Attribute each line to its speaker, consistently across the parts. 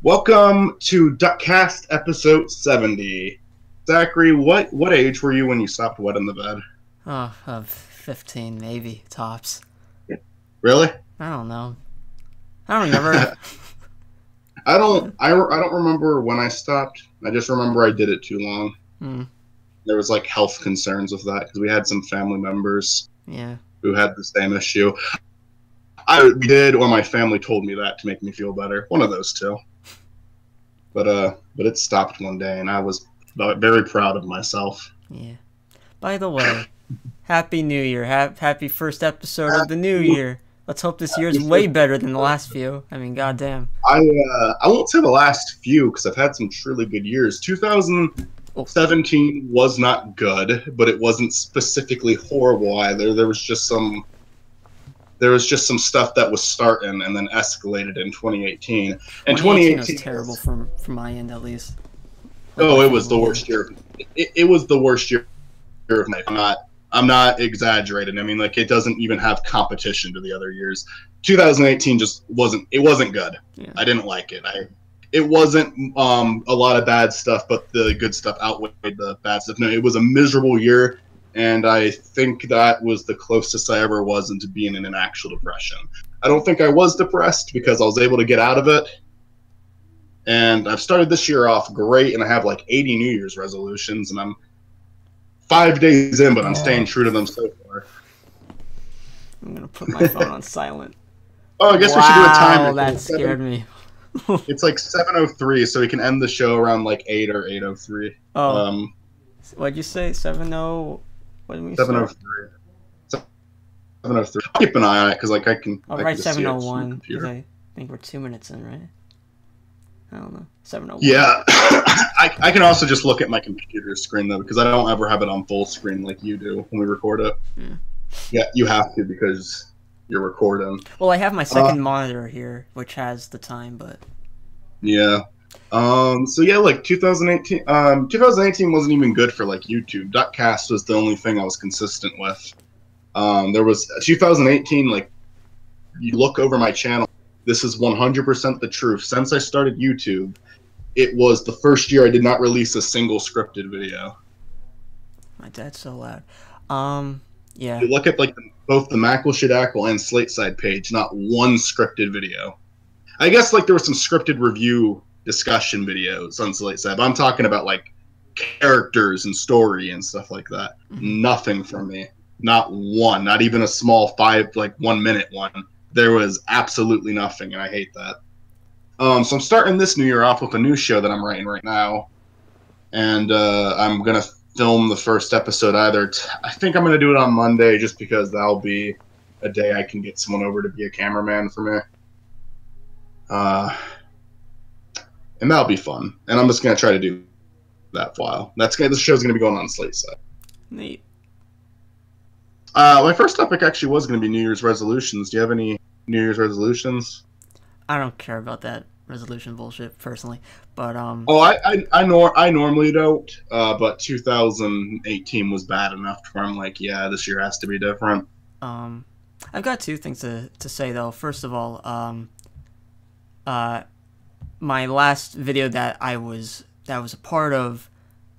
Speaker 1: Welcome to DuckCast episode 70. Zachary, what age were you when you stopped wetting the bed?
Speaker 2: Oh, of 15 maybe, tops.
Speaker 1: Really?
Speaker 2: I don't know. I don't remember.
Speaker 1: I don't remember when I stopped. I just remember I did it too long. There was like health concerns with that because we had some family members who had the same issue. I did, or my family told me that to make me feel better. One of those two. But it stopped one day, and I was very proud of myself.
Speaker 2: Yeah. By the way, Happy New Year. Happy first episode of the new year. Let's hope this year's way better than the last few. I mean, goddamn.
Speaker 1: I won't say the last few because I've had some truly good years. 2017 was not good, but it wasn't specifically horrible either. There was just some stuff that was starting and then escalated in 2018. And 2018
Speaker 2: was terrible from my end, at least.
Speaker 1: It was the worst year. It was the worst year of my life. I'm not exaggerating. I mean, like, it doesn't even have competition to the other years. 2018 just wasn't good. Yeah. I didn't like it. It wasn't a lot of bad stuff, but the good stuff outweighed the bad stuff. No, it was a miserable year, and I think that was the closest I ever was into being in an actual depression. I don't think I was depressed because I was able to get out of it. And I've started this year off great, and I have like 80 New Year's resolutions, and I'm 5 days in, but I'm staying true to them so far.
Speaker 2: I'm gonna put my phone on silent.
Speaker 1: Oh, I guess we should do a timer.
Speaker 2: Wow, that scared me.
Speaker 1: It's like 7:03, so we can end the show around like 8 or 8:03.
Speaker 2: Oh. What'd you say? 7:0? What did we say?
Speaker 1: 7:03. 7:03. I'll keep an eye on it because like I can.
Speaker 2: I'll write 7:01. I think we're 2 minutes in, right? I don't know. 7:01.
Speaker 1: Yeah. I can also just look at my computer screen though because I don't ever have it on full screen like you do when we record it. Yeah, you have to because you're recording.
Speaker 2: Well, I have my second monitor here, which has the time, but
Speaker 1: yeah. So yeah, like 2018. 2018 wasn't even good for like YouTube. DuckCast was the only thing I was consistent with. There was 2018. Like, you look over my channel. This is 100% the truth. Since I started YouTube, it was the first year I did not release a single scripted video.
Speaker 2: My dad's so loud. Yeah.
Speaker 1: You look at like both the Mackle Shadackle and Slate Side page, not one scripted video. I guess like there were some scripted review discussion videos on Slate Side, but I'm talking about like characters and story and stuff like that. Nothing from me. Not one. Not even a small 1 minute one. There was absolutely nothing, and I hate that. So I'm starting this new year off with a new show that I'm writing right now, and I'm gonna film the first episode I think I'm gonna do it on Monday, just because that'll be a day I can get someone over to be a cameraman for me. And that'll be fun. And I'm just gonna try to do that for a while. This show's gonna be going on Slate Side.
Speaker 2: Neat.
Speaker 1: My first topic actually was going to be New Year's resolutions. Do you have any New Year's resolutions?
Speaker 2: I don't care about that resolution bullshit personally, but
Speaker 1: I normally don't. But 2018 was bad enough where I'm like, yeah, this year has to be different.
Speaker 2: I've got two things to say though. First of all, my last video that was a part of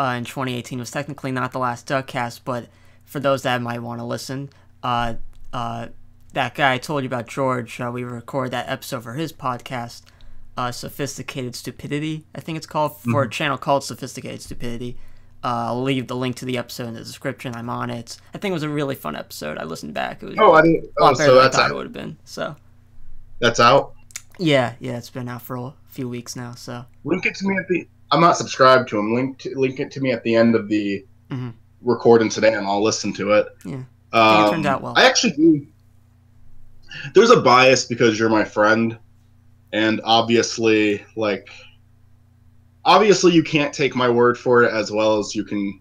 Speaker 2: in 2018 was technically not the last DuckCast, but for those that might want to listen, that guy I told you about, George, we recorded that episode for his podcast, Sophisticated Stupidity, I think it's called, for a channel called Sophisticated Stupidity. I'll leave the link to the episode in the description. I'm on it. I think it was a really fun episode. I listened back. It was a lot better than I thought it would have been. So
Speaker 1: that's out?
Speaker 2: Yeah, it's been out for a few weeks now. So
Speaker 1: link it to me I'm not subscribed to him. Link it to me at the end of the recording today, and I'll listen to it.
Speaker 2: Yeah, I think it turned out well.
Speaker 1: I actually do. There's a bias because you're my friend, and obviously you can't take my word for it as well as you can,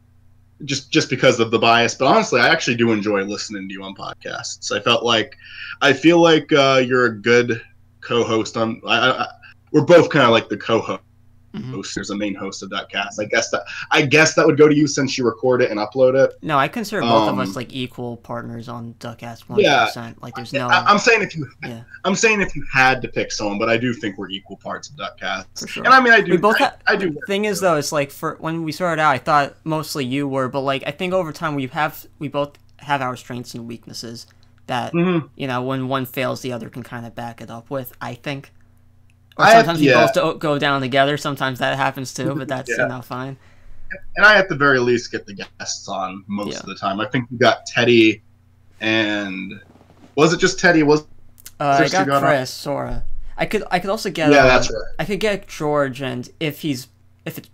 Speaker 1: just because of the bias. But honestly, I actually do enjoy listening to you on podcasts. I feel like you're a good co-host on. We're both kind of like the co-host host. There's a main host of DuckCast. I guess that would go to you since you record it and upload it.
Speaker 2: No, I consider both of us like equal partners on DuckCast 100%.
Speaker 1: Yeah,
Speaker 2: like there's no.
Speaker 1: I'm saying if you had to pick someone, but I do think we're equal parts of DuckCast.
Speaker 2: For sure.
Speaker 1: And I mean, I do.
Speaker 2: We both
Speaker 1: I do.
Speaker 2: The thing is though, it's like for when we started out, I thought mostly you were, but like I think over time we both have our strengths and weaknesses that you know, when one fails, the other can kind of back it up with. I think. Or sometimes we both go down together. Sometimes that happens too, but that's you know, fine.
Speaker 1: And I at the very least get the guests on most of the time. I think we got Teddy, and was it just Teddy?
Speaker 2: I got Chris, Sora. I could also get
Speaker 1: that's right.
Speaker 2: I could get George, and if it's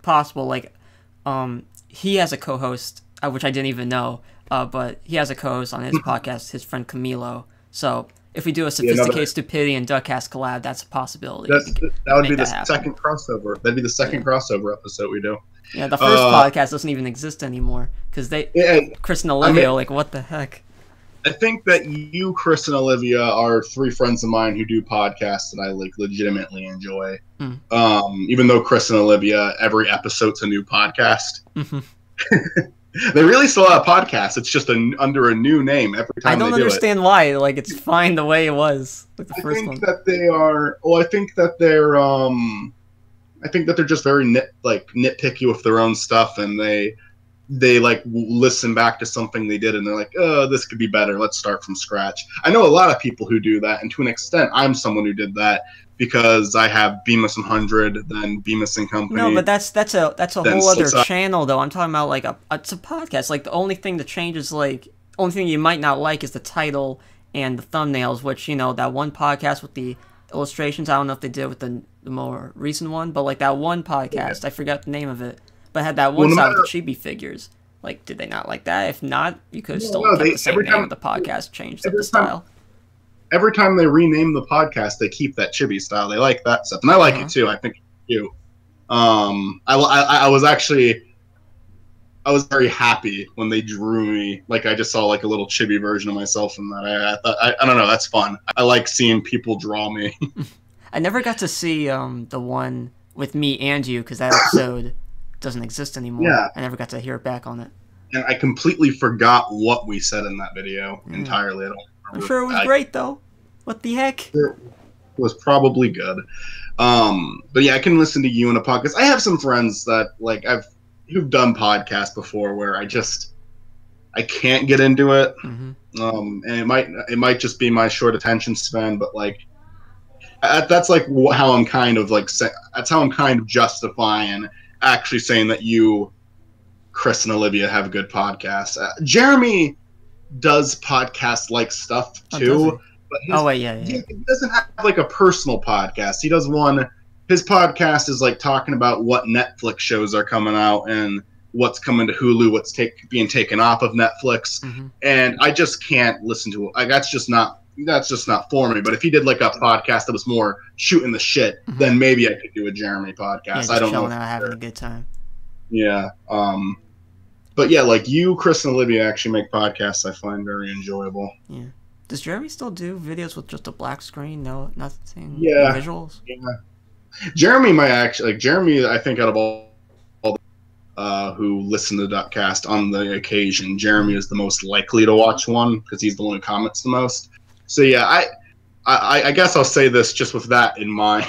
Speaker 2: possible, like he has a co-host, which I didn't even know, but he has a co-host on his podcast, his friend Camilo. So if we do a Sophisticated Stupidity and DuckCast collab, that's a possibility.
Speaker 1: That would be the second crossover. That'd be the second crossover episode we do.
Speaker 2: Yeah, the first podcast doesn't even exist anymore because Chris and Olivia, like, what the heck?
Speaker 1: I think that you, Chris, and Olivia are three friends of mine who do podcasts that I like legitimately enjoy. Even though Chris and Olivia, every episode's a new podcast. They really still have podcasts. It's just under a new name every time.
Speaker 2: I don't understand why. Like, it's fine the way it was. Like the first one.
Speaker 1: That they are. Well, I think that they're. I think that they're just very nitpicky with their own stuff, and they like listen back to something they did, and they're like, "Oh, this could be better. Let's start from scratch." I know a lot of people who do that, and to an extent, I'm someone who did that because I have Bemis 100, then Bemis and Company.
Speaker 2: No, but that's a whole other channel, though. I'm talking about like it's a podcast. Like the only thing that changes, like only thing you might not like, is the title and the thumbnails. Which, you know, that one podcast with the illustrations, I don't know if they did with the more recent one, but like that one podcast, I forgot the name of it, but had that one side with the chibi figures. Like, did they not like that? If not, you could have still kept the same name of the podcast, changed the style.
Speaker 1: Every time they rename the podcast, they keep that chibi style. They like that stuff, and I like it too. I think it's cute. I was very happy when they drew me. Like, I just saw like a little chibi version of myself in that. I don't know. That's fun. I like seeing people draw me.
Speaker 2: I never got to see the one with me and you because that episode doesn't exist anymore. Yeah. I never got to hear it back on it.
Speaker 1: And I completely forgot what we said in that video entirely. I don't remember.
Speaker 2: I'm sure it was great though. What the heck?
Speaker 1: It was probably good. But yeah, I can listen to you in a podcast. I have some friends that who've done podcasts before where I can't get into it. And it might just be my short attention span, but like that's like how I'm kind of like that's how I'm kind of justifying actually saying that you, Chris, and Olivia have a good podcast. Jeremy does podcast like stuff too, but he doesn't have like a personal podcast. He does one. His podcast is like talking about what Netflix shows are coming out and what's coming to Hulu, what's being taken off of Netflix, and I just can't listen to it. Like, that's just not for me. But if he did like a podcast that was more shooting the shit, then maybe I could do a Jeremy podcast.
Speaker 2: Yeah, I don't know. Having a good time.
Speaker 1: Yeah. But yeah, like you, Chris, and Olivia actually make podcasts I find very enjoyable.
Speaker 2: Yeah. Does Jeremy still do videos with just a black screen? No, nothing. No visuals.
Speaker 1: Yeah. Jeremy might actually Jeremy. I think out of all who listen to DuckCast on the occasion, Jeremy is the most likely to watch one because he's the one who comments the most. So yeah, I guess I'll say this just with that in mind.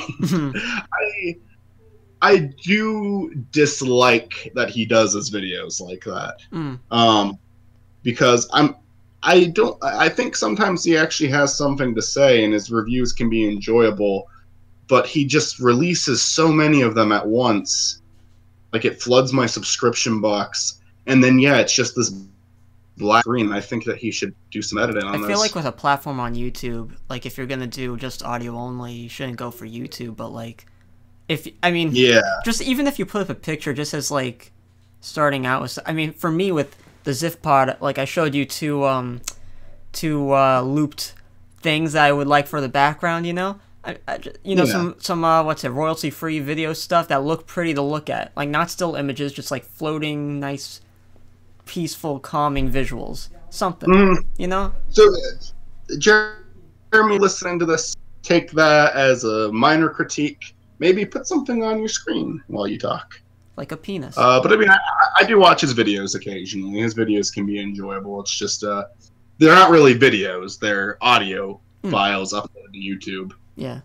Speaker 1: I do dislike that he does his videos like that. Because I think sometimes he actually has something to say and his reviews can be enjoyable, but he just releases so many of them at once. Like, it floods my subscription box, and then it's just this black screen. I think that he should do some editing on this.
Speaker 2: I feel like with a platform on YouTube, like if you're gonna do just audio only, you shouldn't go for YouTube. But like, just even if you put up a picture, just as like starting out with, for me with the Ziff Pod, like I showed you two looped things that I would like for the background, you know. Some royalty free video stuff that look pretty to look at, like not still images, just like floating, nice, peaceful, calming visuals, something, you know.
Speaker 1: So, Jeremy, listening to this, take that as a minor critique. maybe put something on your screen while you talk.
Speaker 2: Like a penis.
Speaker 1: But I mean, I do watch his videos occasionally. His videos can be enjoyable. It's just they're not really videos; they're audio files uploaded to YouTube.
Speaker 2: Yeah.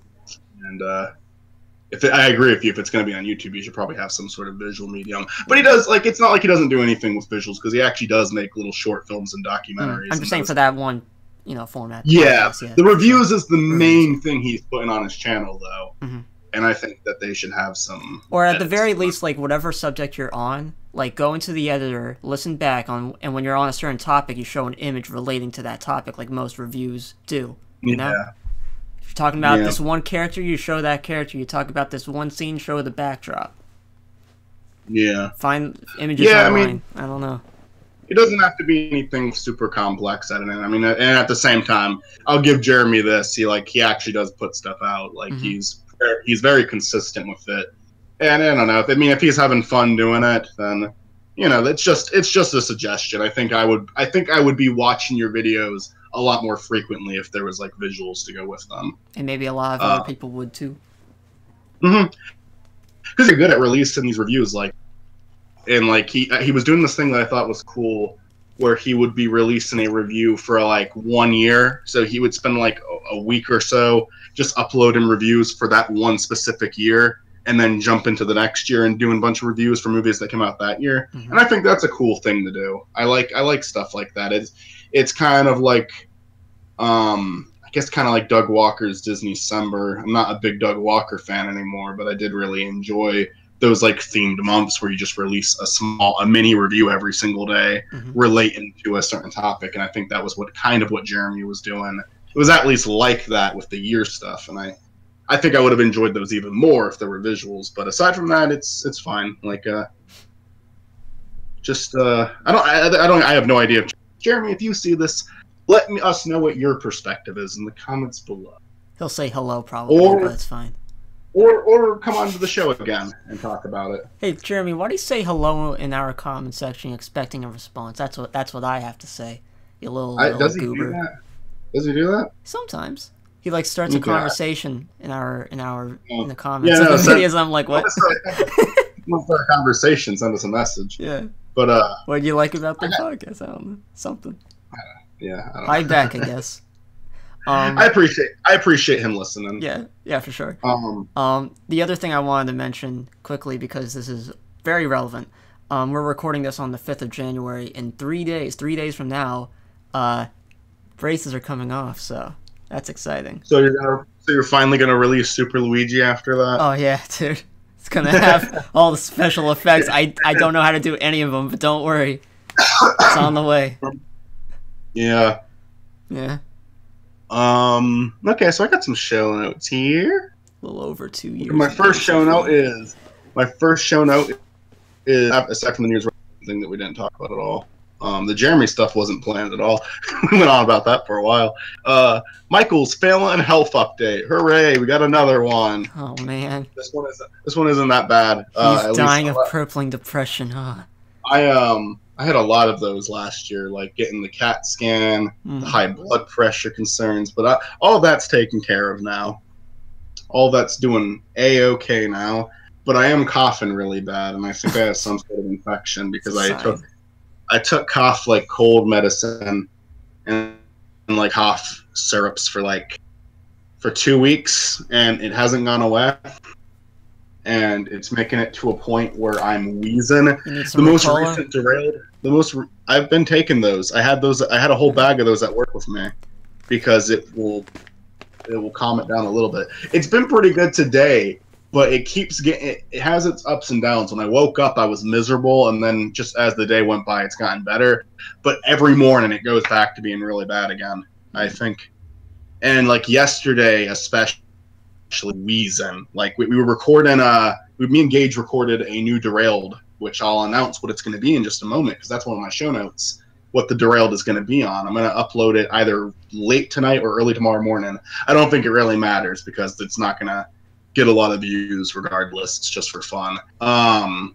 Speaker 1: And I agree with you. If it's going to be on YouTube, you should probably have some sort of visual medium. But he does it's not like he doesn't do anything with visuals, because he actually does make little short films and documentaries.
Speaker 2: I'm just saying for that one, format.
Speaker 1: Yeah, the reviews is the main thing he's putting on his channel, though. And I think that they should have some...
Speaker 2: Or at the very least, like, whatever subject you're on, like, go into the editor, listen back, and when you're on a certain topic, you show an image relating to that topic, like most reviews do. You know? If you're talking about this one character, you show that character. You talk about this one scene, show the backdrop.
Speaker 1: Yeah.
Speaker 2: Find images online. I don't know.
Speaker 1: It doesn't have to be anything super complex at it. I mean, and at the same time, I'll give Jeremy this. He actually does put stuff out. Like, he's very consistent with it. And I don't know. If he's having fun doing it, then it's just a suggestion. I think I would be watching your videos a lot more frequently if there was like visuals to go with them.
Speaker 2: And maybe a lot of other people would too.
Speaker 1: Because you're good at releasing these reviews, he was doing this thing that I thought was cool, where he would be releasing a review for like 1 year. So he would spend like a week or so just uploading reviews for that one specific year, and then jump into the next year and doing a bunch of reviews for movies that came out that year. And I think that's a cool thing to do. I like stuff like that. It's kind of like, I guess kind of like Doug Walker's Disney-cember. I'm not a big Doug Walker fan anymore, but I did really enjoy those like themed months where you just release a mini review every single day relating to a certain topic. And I think that was what Jeremy was doing. It was at least like that with the year stuff, and I think I would have enjoyed those even more if there were visuals. But aside from that, it's fine. Like, I have no idea. Jeremy, if you see this, let us know what your perspective is in the comments below.
Speaker 2: He'll say hello probably, but it's fine.
Speaker 1: Or come on to the show again and talk about it.
Speaker 2: Hey, Jeremy, why do you say hello in our comment section expecting a response? That's what I have to say. You little
Speaker 1: does he
Speaker 2: goober.
Speaker 1: do that? Does he do that?
Speaker 2: Sometimes. He starts a conversation in the comments of the videos. I'm like, what?
Speaker 1: Want to start a conversation, send us a message.
Speaker 2: Yeah.
Speaker 1: But
Speaker 2: what do you like about the podcast? I don't know. Something.
Speaker 1: Yeah. I don't
Speaker 2: Hi back, I guess.
Speaker 1: I appreciate him listening.
Speaker 2: Yeah, for sure. The other thing I wanted to mention quickly, because this is very relevant. We're recording this on the 5th of January. In 3 days from now, braces are coming off, so that's exciting.
Speaker 1: So you're finally gonna release Super Luigi after that?
Speaker 2: Oh yeah, dude. It's gonna have all the special effects. I don't know how to do any of them, but don't worry. It's on the way.
Speaker 1: Yeah.
Speaker 2: Yeah.
Speaker 1: Okay, so I got some show notes here.
Speaker 2: A little over 2 years.
Speaker 1: My first show note is aside from the news thing that we didn't talk about at all. The Jeremy stuff wasn't planned at all. We went on about that for a while. Michael's Phelan Health update. Hooray, we got another one.
Speaker 2: Oh man.
Speaker 1: This one isn't that bad.
Speaker 2: He's dying of crippling depression, huh?
Speaker 1: I had a lot of those last year, like getting the CAT scan, the high blood pressure concerns, but all that's taken care of now. All that's doing A-okay now, but I am coughing really bad, and I think I have some sort of infection because I took cough like cold medicine and like cough syrups for 2 weeks, and it hasn't gone away. And it's making it to a point where I'm wheezing. I've been taking those. I had a whole bag of those at work with me because it will calm it down a little bit. It's been pretty good today, but it has its ups and downs. When I woke up, I was miserable, and then just as the day went by, it's gotten better. But every morning, it goes back to being really bad again, I think. And like yesterday, especially wheezing. Like we were recording me and Gage recorded a new Derailed, which I'll announce what it's going to be in just a moment, because that's one of my show notes, what the Derailed is going to be on. I'm going to upload it either late tonight or early tomorrow morning. I don't think it really matters because it's not going to get a lot of views regardless. It's just for fun. I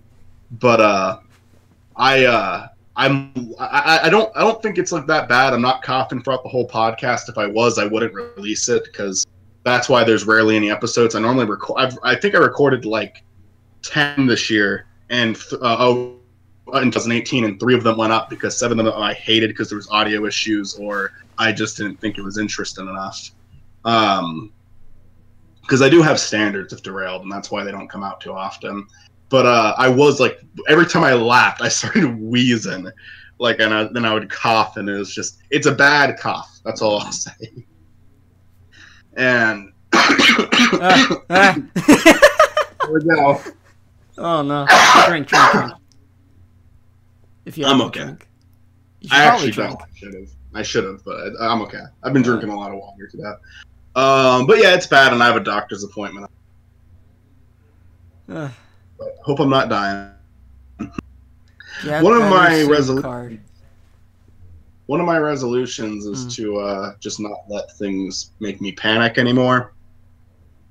Speaker 1: don't think it's like that bad. I'm not coughing throughout the whole podcast. If I was, I wouldn't release it because That's why there's rarely any episodes. I normally record. I think I recorded like 10 this year, and in 2018, and 3 of them went up because 7 of them I hated because there was audio issues, or I just didn't think it was interesting enough. Because I do have standards of Derailed, and that's why they don't come out too often. But I was like, every time I laughed, I started wheezing, like, and then I would cough, and it's a bad cough. That's all I'll say. And there we go.
Speaker 2: Oh no! Drink. If you
Speaker 1: I'm okay.
Speaker 2: Drink.
Speaker 1: I actually don't. I should have, but I'm okay. I've been drinking a lot of water today. But yeah, it's bad, and I have a doctor's appointment. But hope I'm not dying. One of my resolutions is to just not let things make me panic anymore.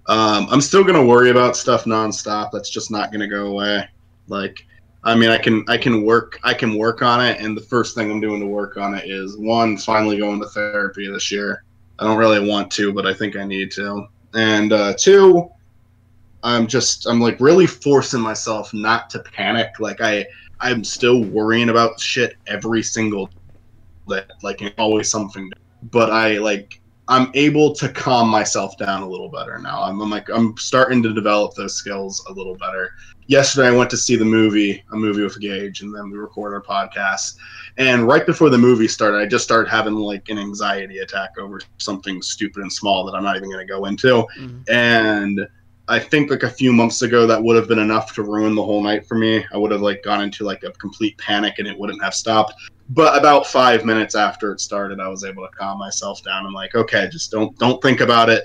Speaker 1: I'm still gonna worry about stuff nonstop. That's just not gonna go away. Like, I mean, I can work on it, and the first thing I'm doing to work on it is, 1, finally going to therapy this year. I don't really want to, but I think I need to. And 2, I'm like really forcing myself not to panic. Like I'm still worrying about shit every single day. Like, always something. But I'm able to calm myself down a little better now. I'm starting to develop those skills a little better. Yesterday I went to see a movie with Gage, and then we recorded our podcast. And right before the movie started, I just started having like an anxiety attack over something stupid and small that I'm not even going to go into. And I think like a few months ago that would have been enough to ruin the whole night for me. I would have like gone into like a complete panic, and it wouldn't have stopped. But about 5 minutes after it started, I was able to calm myself down. I'm like, okay, just don't think about it,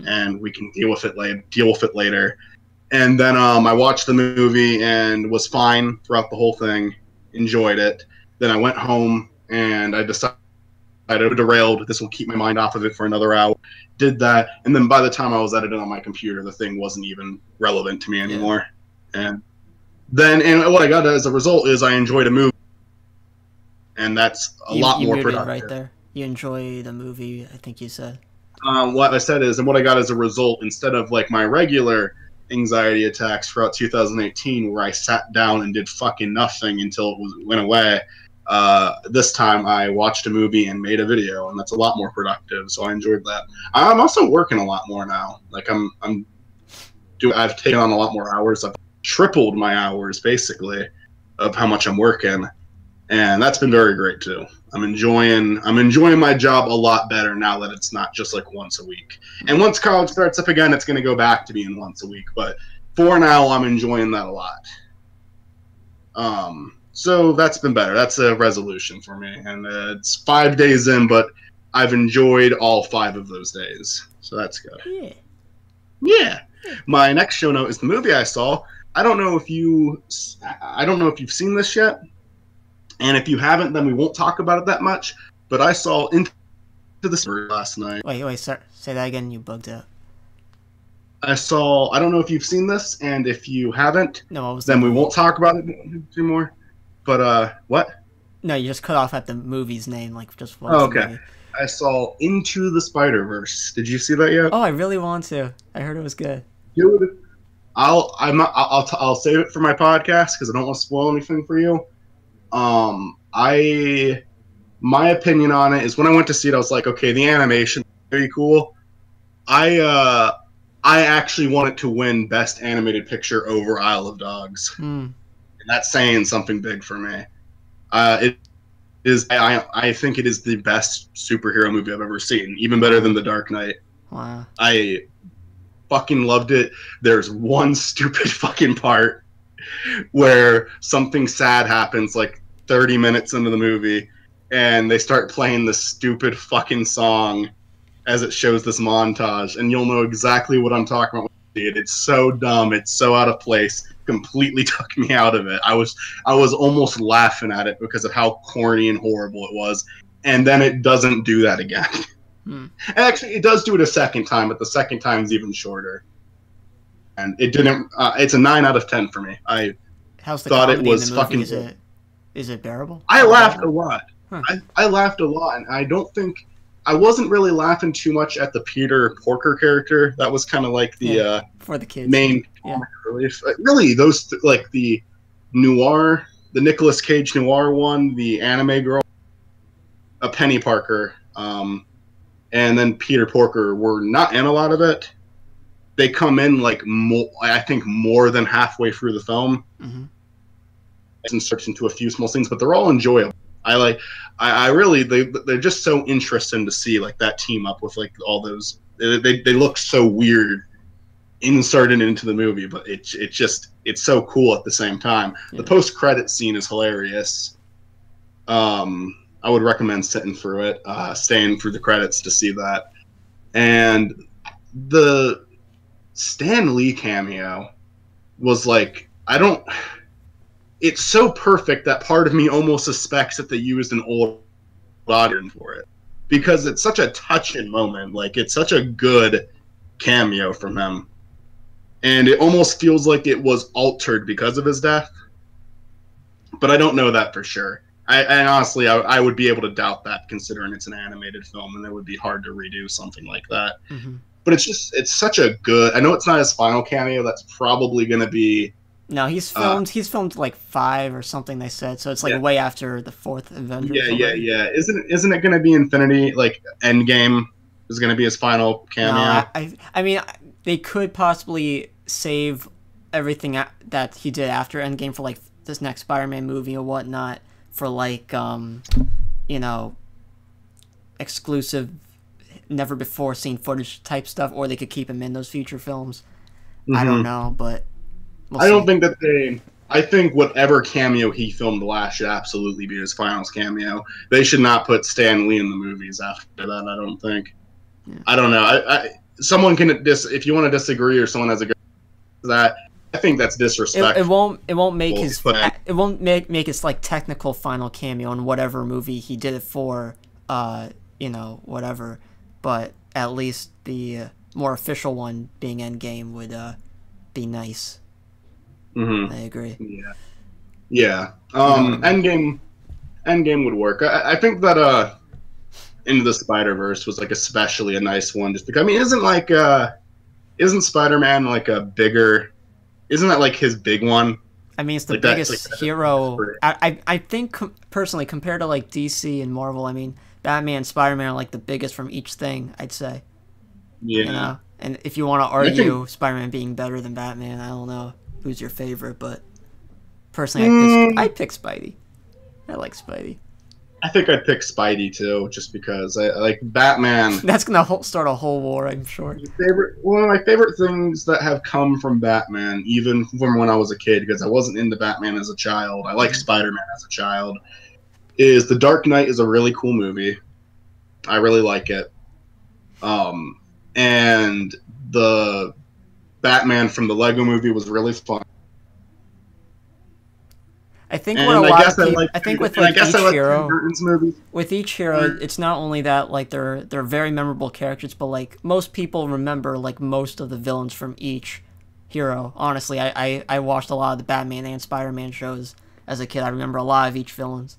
Speaker 1: and we can deal with it later. And then I watched the movie and was fine throughout the whole thing. Enjoyed it. Then I went home and I decided I derailed. This will keep my mind off of it for another hour. Did that, and then by the time I was editing on my computer, the thing wasn't even relevant to me anymore. Yeah. And what I got as a result is I enjoyed a movie. And that's a lot more productive.
Speaker 2: Right there. You enjoy the movie, I think you said.
Speaker 1: What I said is, and what I got as a result, instead of like my regular anxiety attacks throughout 2018, where I sat down and did fucking nothing until it went away, this time I watched a movie and made a video, and that's a lot more productive. So I enjoyed that. I'm also working a lot more now. Like I've taken on a lot more hours. I've tripled my hours basically of how much I'm working. And that's been very great too. I'm enjoying my job a lot better now that it's not just like once a week. And once college starts up again, it's going to go back to being once a week. But for now, I'm enjoying that a lot. So that's been better. That's a resolution for me. And it's 5 days in, but I've enjoyed all 5 of those days. So that's good. Yeah. My next show note is the movie I saw. I don't know if you've seen this yet. And if you haven't, then we won't talk about it that much. But I saw Into the Spider last night.
Speaker 2: Wait, sir. Say that again. You bugged out.
Speaker 1: I don't know if you've seen this, and if you haven't,
Speaker 2: then
Speaker 1: we won't talk about it anymore. But, what?
Speaker 2: No, you just cut off at the movie's name, like just one.
Speaker 1: Oh, okay. Movie. I saw Into the Spider-Verse. Did you see that yet?
Speaker 2: Oh, I really want to. I heard it was good.
Speaker 1: Dude, I'll save it for my podcast because I don't want to spoil anything for you. My opinion on it is, when I went to see it, I was like, okay, the animation is very cool. I actually want it to win Best Animated Picture over Isle of Dogs. And that's saying something big for me. I think it is the best superhero movie I've ever seen, even better than The Dark Knight.
Speaker 2: Wow.
Speaker 1: I fucking loved it. There's one stupid fucking part where something sad happens like 30 minutes into the movie, and they start playing this stupid fucking song as it shows this montage, and you'll know exactly what I'm talking about when you see it. It's so dumb, it's so out of place, completely took me out of it. I was almost laughing at it because of how corny and horrible it was, and then it doesn't do that again. And actually, it does do it a second time, but the second time's even shorter. And it didn't. It's a 9 out of 10 for me. I thought it was fucking.
Speaker 2: Is it bearable?
Speaker 1: I laughed a lot. I laughed a lot, and I I wasn't really laughing too much at the Peter Porker character. That was kind of like the
Speaker 2: for the kids.
Speaker 1: main comic relief. Really, those like the noir, the Nicolas Cage noir one, the anime girl, a Penny Parker, and then Peter Porker were not in a lot of it. They come in like I think more than halfway through the film.
Speaker 2: Mm-hmm.
Speaker 1: Inserts into a few small things, but they're all enjoyable. I really they're just so interesting to see like that team up with like all those. They look so weird inserted into the movie, but it's so cool at the same time. Yeah. The post-credit scene is hilarious. I would recommend sitting through it, staying through the credits to see that. And the Stan Lee cameo was like, it's so perfect that part of me almost suspects that they used an old audience for it, because it's such a touching moment. Like, it's such a good cameo from him, and it almost feels like it was altered because of his death, but I don't know that for sure. And honestly, I would be able to doubt that, considering it's an animated film and it would be hard to redo something like that.
Speaker 2: Mm-hmm.
Speaker 1: But it's such a good, I know it's not his final cameo. That's probably going to be,
Speaker 2: no, he's filmed like 5 or something, they said, so it's like way after the 4th Avengers.
Speaker 1: Yeah. Isn't it going to be Infinity, like Endgame is going to be his final cameo?
Speaker 2: No, I mean, they could possibly save everything that he did after Endgame for like this next Spider-Man movie or whatnot, for like exclusive, never before seen footage type stuff, or they could keep him in those future films. Mm-hmm. I don't know, but
Speaker 1: I don't think that I think whatever cameo he filmed last should absolutely be his final cameo. They should not put Stan Lee in the movies after that, I don't think. Yeah. I don't know. Someone can if you want to disagree, or someone has a good that, I think that's disrespectful.
Speaker 2: It won't make his like technical final cameo in whatever movie he did it for, whatever. But at least the more official one, being Endgame, would be nice.
Speaker 1: Mm-hmm.
Speaker 2: I agree.
Speaker 1: Yeah. Endgame would work. I think that Into the Spider-Verse was like especially a nice one, just because, I mean, isn't Spider-Man like a bigger? Isn't that like his big one?
Speaker 2: I mean, it's the biggest hero. I think personally, compared to like DC and Marvel, I mean, Batman and Spider-Man are like the biggest from each thing, I'd say.
Speaker 1: Yeah.
Speaker 2: And if you want to argue Spider-Man being better than Batman, I don't know who's your favorite, but personally, I'd pick Spidey. I like Spidey.
Speaker 1: I think I'd pick Spidey too, just because I like Batman.
Speaker 2: That's gonna start a whole war, I'm sure.
Speaker 1: One of my favorite things that have come from Batman, even from when I was a kid, because I wasn't into Batman as a child, I liked Spider-Man as a child, is The Dark Knight is a really cool movie. I really like it. And the Batman from the Lego movie was really fun.
Speaker 2: I think what a lot of people, I think with like each hero, with each hero, it's not only that like they're very memorable characters, but like most people remember like most of the villains from each hero. Honestly, I watched a lot of the Batman and Spider-Man shows as a kid. I remember a lot of each villains.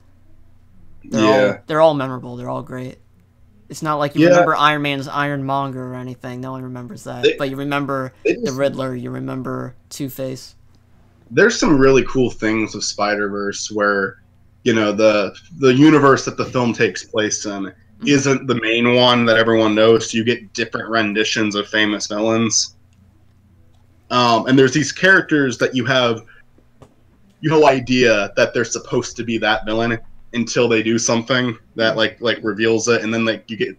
Speaker 2: They're all memorable. They're all great. It's not like you remember Iron Man's Ironmonger or anything. No one remembers that. But you remember the Riddler. You remember Two-Face.
Speaker 1: There's some really cool things with Spider-Verse where, the universe that the film takes place in isn't the main one that everyone knows. So you get different renditions of famous villains. And there's these characters that you have no idea that they're supposed to be that villain until they do something that like reveals it, and then like you get,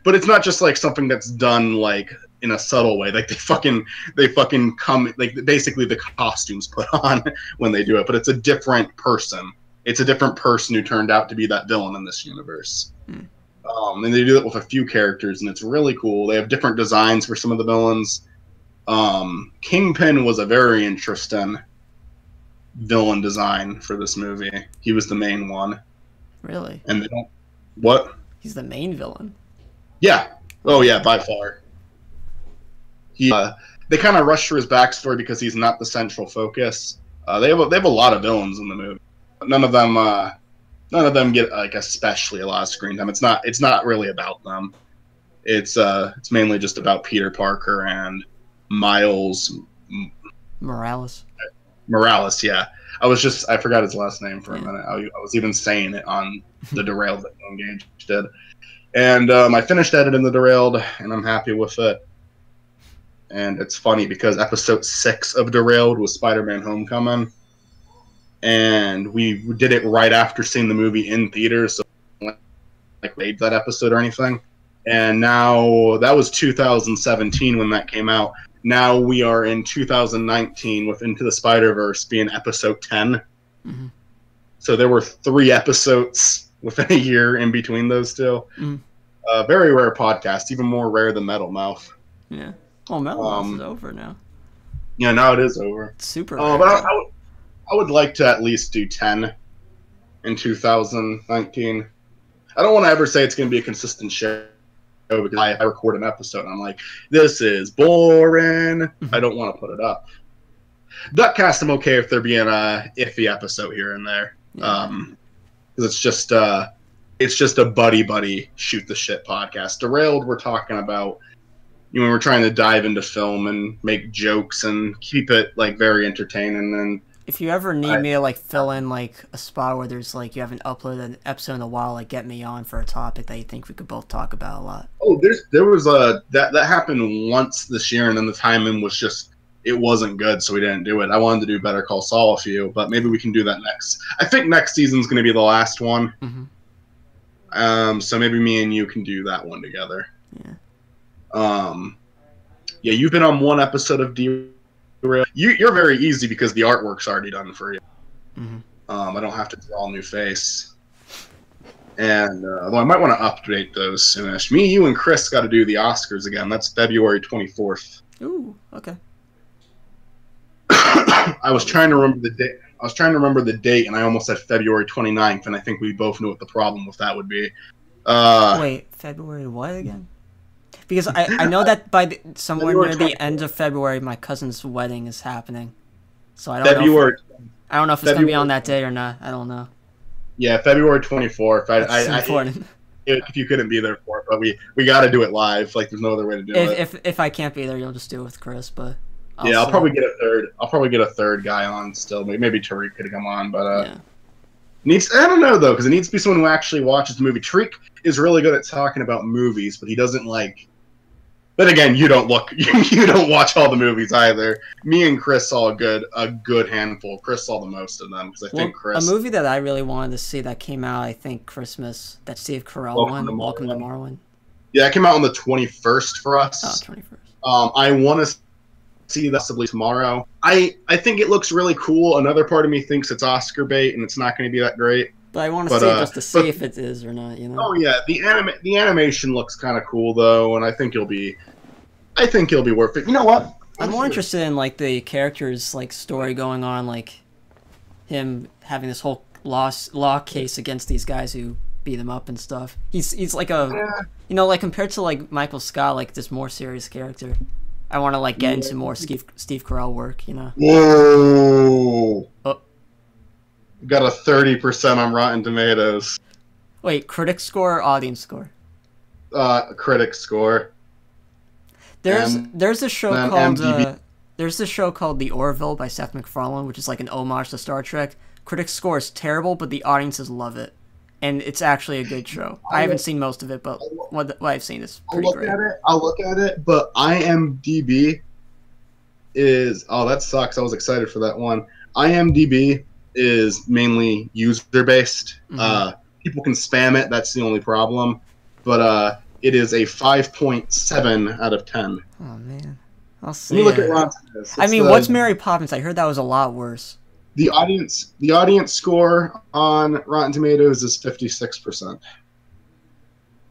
Speaker 1: but it's not just like something that's done like in a subtle way. Like they fucking come, like basically the costumes put on when they do it, but it's a different person. It's a different person who turned out to be that villain in this universe. And they do it with a few characters, and it's really cool. They have different designs for some of the villains. Kingpin was a very interesting villain design for this movie. He was the main one.
Speaker 2: Really?
Speaker 1: And they don't... What?
Speaker 2: He's the main villain.
Speaker 1: Yeah. Oh yeah, by far. They kind of rush through his backstory because he's not the central focus. They have a lot of villains in the movie. None of them none of them get like especially a lot of screen time. It's not really about them. It's mainly just about Peter Parker and Miles
Speaker 2: Morales.
Speaker 1: Morales. Yeah, I forgot his last name for a minute. I was even saying it on the Derailed that Engage did, and I finished editing the Derailed, and I'm happy with it. And it's funny because episode 6 of Derailed was Spider-Man: Homecoming, and we did it right after seeing the movie in theaters, so like made that episode or anything. And now that was 2017 when that came out. Now we are in 2019 with Into the Spider-Verse being episode 10.
Speaker 2: Mm-hmm.
Speaker 1: So there were 3 episodes within a year in between those two.
Speaker 2: Mm-hmm.
Speaker 1: Very rare podcast, even more rare than Metal Mouth.
Speaker 2: Yeah. Well, Metal Mouth is over now.
Speaker 1: Yeah, now it is over.
Speaker 2: It's super
Speaker 1: rare. But I would like to at least do 10 in 2019. I don't want to ever say it's going to be a consistent show because I record an episode and I'm like, this is boring.
Speaker 2: Mm-hmm.
Speaker 1: I don't want to put it up. DuckCast, I'm okay if there being a iffy episode here and there.
Speaker 2: Yeah.
Speaker 1: Because it's just a buddy shoot the shit podcast. Derailed, we're talking about, you know, we're trying to dive into film and make jokes and keep it like very entertaining. And
Speaker 2: if you ever need me to like fill in like a spot where there's like you haven't uploaded an episode in a while, like get me on for a topic that you think we could both talk about a lot.
Speaker 1: Oh, there was that happened once this year, and then the timing was just, it wasn't good, so we didn't do it. I wanted to do Better Call Saul a few, but maybe we can do that next. I think next season's going to be the last one.
Speaker 2: Mm-hmm.
Speaker 1: So maybe me and you can do that one together.
Speaker 2: Yeah.
Speaker 1: Yeah, you've been on one episode of Derailed. You're very easy because the artwork's already done for you.
Speaker 2: Mm-hmm.
Speaker 1: I don't have to draw a new face. And although I might want to update those soonish. Me, you, and Chris got to do the Oscars again. That's February 24th.
Speaker 2: Ooh, okay.
Speaker 1: I was trying to remember the date, and I almost said February 29th, and I think we both knew what the problem with that would be.
Speaker 2: Wait, February what again? Because I know that by somewhere near the end of February, my cousin's wedding is happening. So I don't know. I don't know if it's going to be on that day or not. I don't know.
Speaker 1: Yeah, February 24th.
Speaker 2: That's important.
Speaker 1: If you couldn't be there for it, but we got to do it live. Like, there's no other way to do it.
Speaker 2: If I can't be there, you'll just do it with Chris. But
Speaker 1: I'll probably get a third. I'll probably get a third guy on still. Maybe Tariq could come on, but I don't know though, because it needs to be someone who actually watches the movie. Tariq is really good at talking about movies, but he doesn't like. But again, you don't watch all the movies either. Me and Chris saw a good handful. Chris saw the most of them because I think Chris.
Speaker 2: A movie that I really wanted to see that came out, I think Christmas, that Steve Carell one, Welcome to Marwen.
Speaker 1: Yeah, it came out on the 21st for us.
Speaker 2: Oh, 21st.
Speaker 1: I want to see that possibly tomorrow. I think it looks really cool. Another part of me thinks it's Oscar bait and it's not going to be that great.
Speaker 2: But I want to see it just to see if it is or not, you know.
Speaker 1: Oh yeah, the animation looks kind of cool though, and I think it'll be worth it. You know what?
Speaker 2: I'm more interested in like the character's like story going on, like him having this whole law case against these guys who beat him up and stuff. He's like you know, like compared to like Michael Scott, like this more serious character. I want to like get into more Steve Carell work, you know.
Speaker 1: Whoa. Oh. Got a 30% on Rotten Tomatoes.
Speaker 2: Wait, critic score or audience score?
Speaker 1: Critic score.
Speaker 2: There's a show called there's this show called The Orville by Seth MacFarlane, which is like an homage to Star Trek. Critic score is terrible, but the audiences love it, and it's actually a good show. I haven't seen most of it, but what I've seen is pretty great.
Speaker 1: I'll look at it, but IMDb is that sucks. I was excited for that one. IMDb is mainly user based. Mm-hmm. People can spam it. That's the only problem. But it is a 5.7 out of 10.
Speaker 2: Oh man, I'll see.
Speaker 1: Let me look at Rotten Tomatoes.
Speaker 2: I mean, what's Mary Poppins? I heard that was a lot worse.
Speaker 1: The audience score on Rotten Tomatoes is 56%. You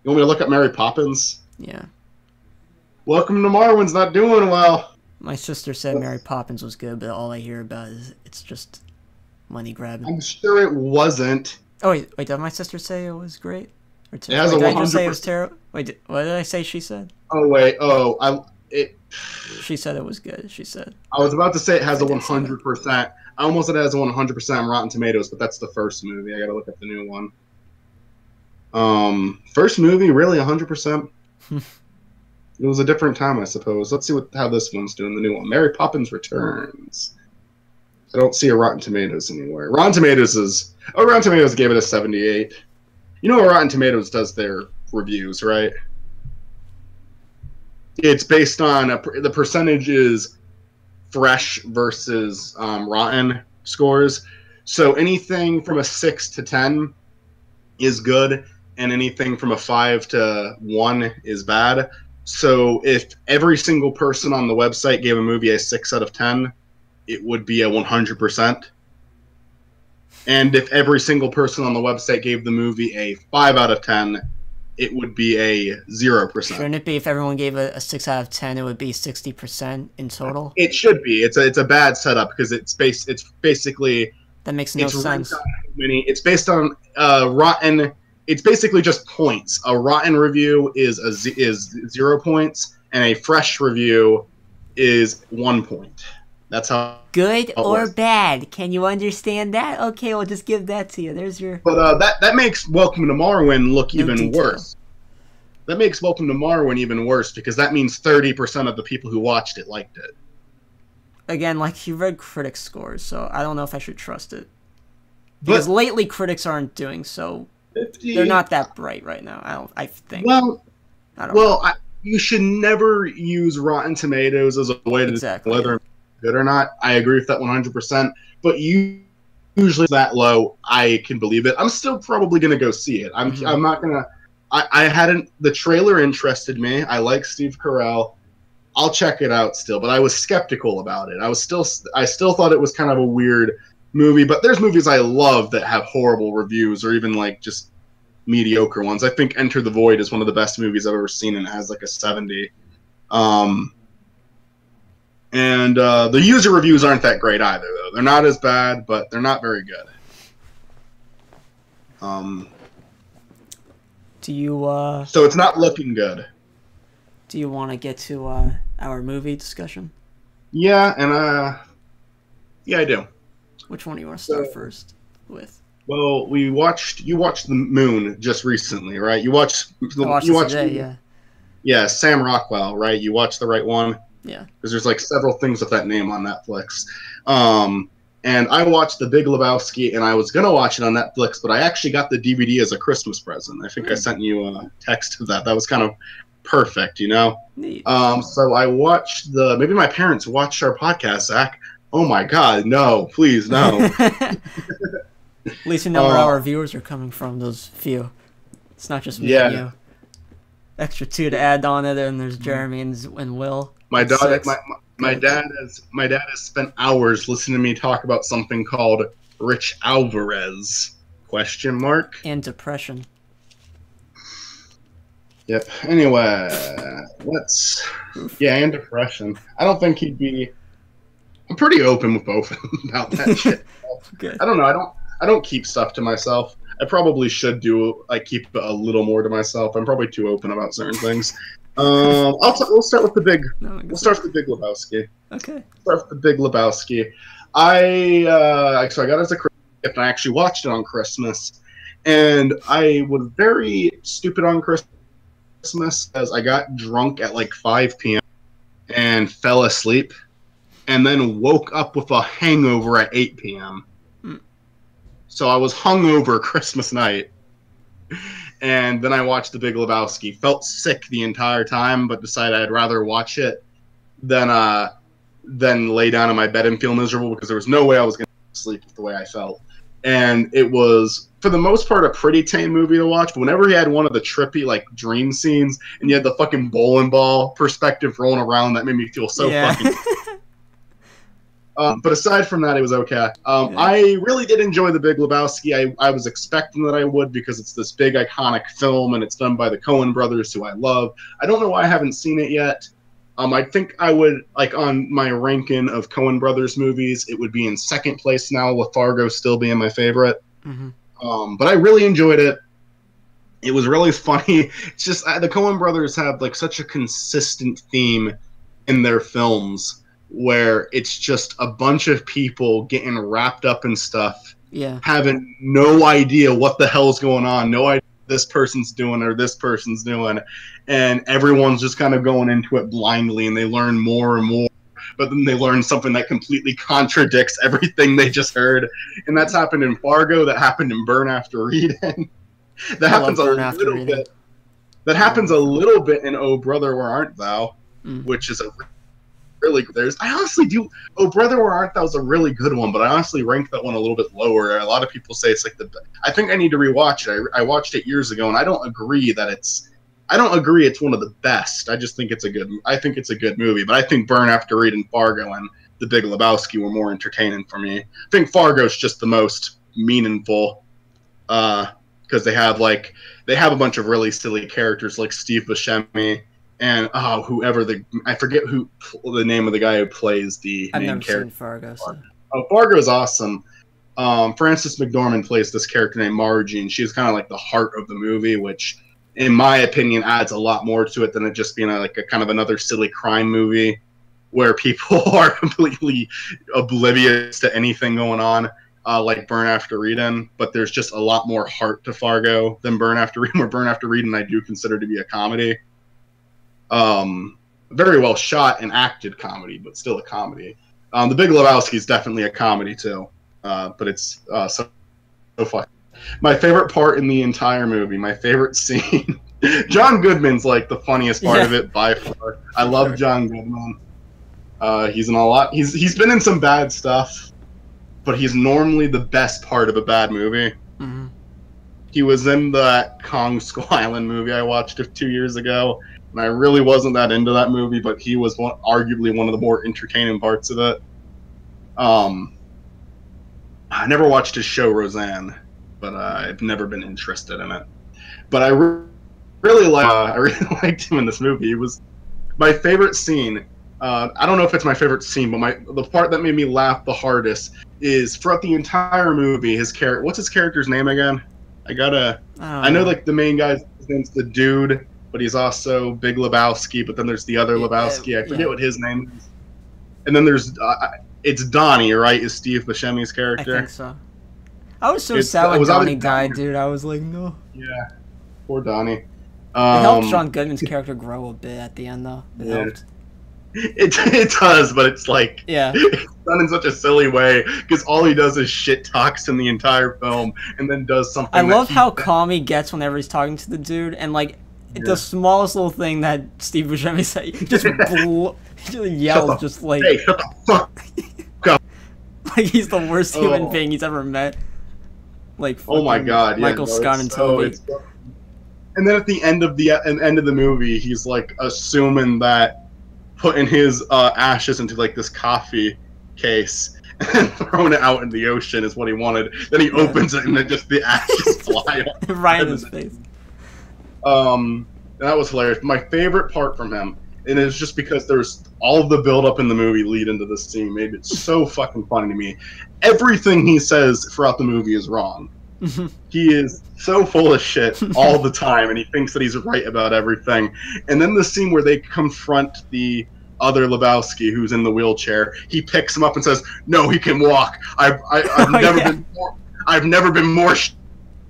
Speaker 1: want me to look at Mary Poppins?
Speaker 2: Yeah.
Speaker 1: Welcome to Marwen's not doing well.
Speaker 2: My sister said Mary Poppins was good, but all I hear about is it's just money grabbing.
Speaker 1: I'm sure it wasn't.
Speaker 2: Oh wait, did my sister say it was great? Or
Speaker 1: it has
Speaker 2: did I just say it was terrible? Wait, what did I say she said?
Speaker 1: Oh wait,
Speaker 2: she said it was good. She said.
Speaker 1: I was about to say it has a
Speaker 2: I did say that.
Speaker 1: 100%. I almost said it has a 100% on Rotten Tomatoes, but that's the first movie. I gotta look at the new one. First movie, really 100%. It was a different time, I suppose. Let's see how this one's doing, the new one. Mary Poppins Returns. I don't see a Rotten Tomatoes anywhere. Rotten Tomatoes gave it a 78. You know what Rotten Tomatoes does their reviews, right? It's based on, the percentage is fresh versus rotten scores. So anything from a 6 to 10 is good, and anything from a 5 to 1 is bad. So if every single person on the website gave a movie a 6 out of 10, it would be a 100%. And if every single person on the website gave the movie a 5 out of 10, it would be a 0%.
Speaker 2: Shouldn't it be if everyone gave a 6 out of 10, it would be 60% in total?
Speaker 1: It should be. It's a bad setup because it's basically
Speaker 2: that makes no sense.
Speaker 1: It's based on rotten. It's basically just points. A rotten review is 0 points, and a fresh review is 1 point. That's how.
Speaker 2: Good or bad? Can you understand that? Okay, we'll just give that to you. There's your.
Speaker 1: But that makes Welcome to Marwen look even worse. That makes Welcome to Marwen even worse because that means 30% of the people who watched it liked it.
Speaker 2: Again, like, you read critic scores, so I don't know if I should trust it. Because lately critics aren't doing so.
Speaker 1: 50...
Speaker 2: They're not that bright right now. I think.
Speaker 1: Well, you should never use Rotten Tomatoes as a way to decide whether it's good or not. I agree with that 100%. But usually that low, I can believe it. I'm still probably gonna go see it. I'm not gonna. I hadn't. The trailer interested me. I like Steve Carell. I'll check it out still, but I was skeptical about it. I still thought it was kind of a weird movie, but there's movies I love that have horrible reviews or even like just mediocre ones. I think Enter the Void is one of the best movies I've ever seen, and it has like a 70. And the user reviews aren't that great either, though. They're not as bad, but they're not very good.
Speaker 2: Do you
Speaker 1: So it's not looking good.
Speaker 2: Do you want to get to our movie discussion?
Speaker 1: Yeah, and yeah, I do.
Speaker 2: Which one do you want to start first with?
Speaker 1: Well, you watched The Moon just recently, right? You watched
Speaker 2: today, yeah.
Speaker 1: Yeah, Sam Rockwell, right? You watched the right one?
Speaker 2: Yeah.
Speaker 1: Because there's like several things with that name on Netflix. And I watched The Big Lebowski, and I was going to watch it on Netflix, but I actually got the DVD as a Christmas present. I think I sent you a text of that. That was kind of perfect, you know?
Speaker 2: Neat.
Speaker 1: So I watched maybe my parents watched our podcast, Zach. Oh my God, no, please, no.
Speaker 2: At least you know where our viewers are coming from, those few. It's not just me and you. Extra 2 to add on it, and there's Jeremy and Will.
Speaker 1: My dad has spent hours listening to me talk about something called Rich Alvarez? ?
Speaker 2: And depression.
Speaker 1: Yep. Anyway, and depression. I don't think he'd be. I'm pretty open with both about that shit.
Speaker 2: Okay.
Speaker 1: I don't know. I don't keep stuff to myself. I probably should keep a little more to myself. I'm probably too open about certain things. We'll start with the big. We'll start with the Big Lebowski.
Speaker 2: Okay.
Speaker 1: Start with the Big Lebowski. So I got it as a Christmas gift, and I actually watched it on Christmas, and I was very stupid on Christmas as I got drunk at like 5 p.m. and fell asleep, and then woke up with a hangover at 8 p.m. So I was hungover Christmas night, and then I watched The Big Lebowski. Felt sick the entire time, but decided I'd rather watch it than lay down in my bed and feel miserable because there was no way I was going to sleep the way I felt. And it was, for the most part, a pretty tame movie to watch. But whenever he had one of the trippy like dream scenes, and you had the fucking bowling ball perspective rolling around, that made me feel so fucking. But aside from that, it was okay. I really did enjoy The Big Lebowski. I was expecting that I would because it's this big, iconic film, and it's done by the Coen brothers, who I love. I don't know why I haven't seen it yet. I think I would, like, on my ranking of Coen brothers movies, it would be in second place now, with Fargo still being my favorite. But I really enjoyed it. It was really funny. It's just the Coen brothers have, like, such a consistent theme in their films where it's just a bunch of people getting wrapped up in stuff, having no idea what the hell's going on, no idea what this person's doing or this person's doing, and everyone's just kind of going into it blindly, and they learn more and more, but then they learn something that completely contradicts everything they just heard. And that's happened in Fargo, that happened in Burn After Reading. That happens a little bit. That happens a little bit in Oh Brother, Where Art Thou, which is a really I honestly do. Oh Brother, Where Art Thou is a really good one, but I honestly rank that one a little bit lower. A lot of people say it's like I think I need to rewatch it. I watched it years ago, and I don't agree it's one of the best. I just think it's a good movie. But I think Burn After Reading, Fargo, and The Big Lebowski were more entertaining for me. I think Fargo's just the most meaningful, because they have a bunch of really silly characters like Steve Buscemi and I forget who the name of the guy who plays the main character. I've never seen Fargo. So. Oh, Fargo's awesome. Frances McDormand plays this character named Margie, and she's kind of like the heart of the movie, which, in my opinion, adds a lot more to it than it just being a kind of another silly crime movie where people are completely oblivious to anything going on, like Burn After Reading. But there's just a lot more heart to Fargo than Burn After Reading, where Burn After Reading I do consider to be a comedy. Very well shot and acted comedy, but still a comedy. The Big Lebowski is definitely a comedy too, but it's so fun. My favorite part in the entire movie, my favorite scene. John Goodman's like the funniest part of it by far. I love John Goodman. He's in a lot. He's been in some bad stuff, but he's normally the best part of a bad movie. Mm-hmm. He was in that Kong Skull Island movie I watched 2 years ago. And I really wasn't that into that movie, but he was arguably one of the more entertaining parts of it. I never watched his show Roseanne, but I've never been interested in it. But I really liked him in this movie. It was my favorite scene. I don't know if it's my favorite scene, but the part that made me laugh the hardest is throughout the entire movie. What's his character's name again? I know like the main guy's name's the Dude. But he's also Big Lebowski, but then there's the other Lebowski. I forget what his name is. And then there's it's Donny, right? Is Steve Buscemi's character?
Speaker 2: I think so. I was so sad when Donny died, dude. I was like, no.
Speaker 1: Yeah, poor Donny.
Speaker 2: It helped John Goodman's character grow a bit at the end, though. It helped.
Speaker 1: It does, but it's like it's done in such a silly way because all he does is shit talks in the entire film, and then does something.
Speaker 2: I love how calm he gets whenever he's talking to the dude, and like. The smallest little thing that Steve Buscemi said, he just yells, just like,
Speaker 1: "Hey, shut the fuck up!"
Speaker 2: Like he's the worst human being he's ever met. Like,
Speaker 1: oh my god,
Speaker 2: Michael Scott and Toby.
Speaker 1: And then at the end of the movie, he's like assuming that putting his ashes into like this coffee case and throwing it out in the ocean is what he wanted. Then he opens it and then just the ashes fly
Speaker 2: right in his face.
Speaker 1: That was hilarious. My favorite part from him, and it's just because there's all of the build-up in the movie lead into this scene, made it so fucking funny to me. Everything he says throughout the movie is wrong. He is so full of shit all the time, and he thinks that he's right about everything. And then the scene where they confront the other Lebowski who's in the wheelchair, he picks him up and says, "No, he can walk. I've never been more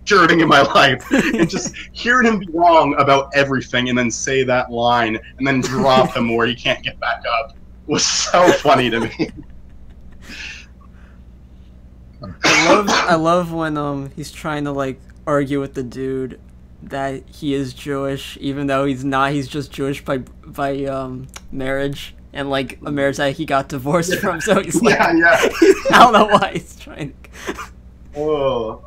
Speaker 1: shirting in my life." And just hearing him be wrong about everything and then say that line and then drop him where he can't get back up was so funny to me.
Speaker 2: I love when he's trying to like argue with the dude that he is Jewish even though he's not. He's just Jewish by marriage, and like a marriage that he got divorced from, so he's like I don't know why he's trying to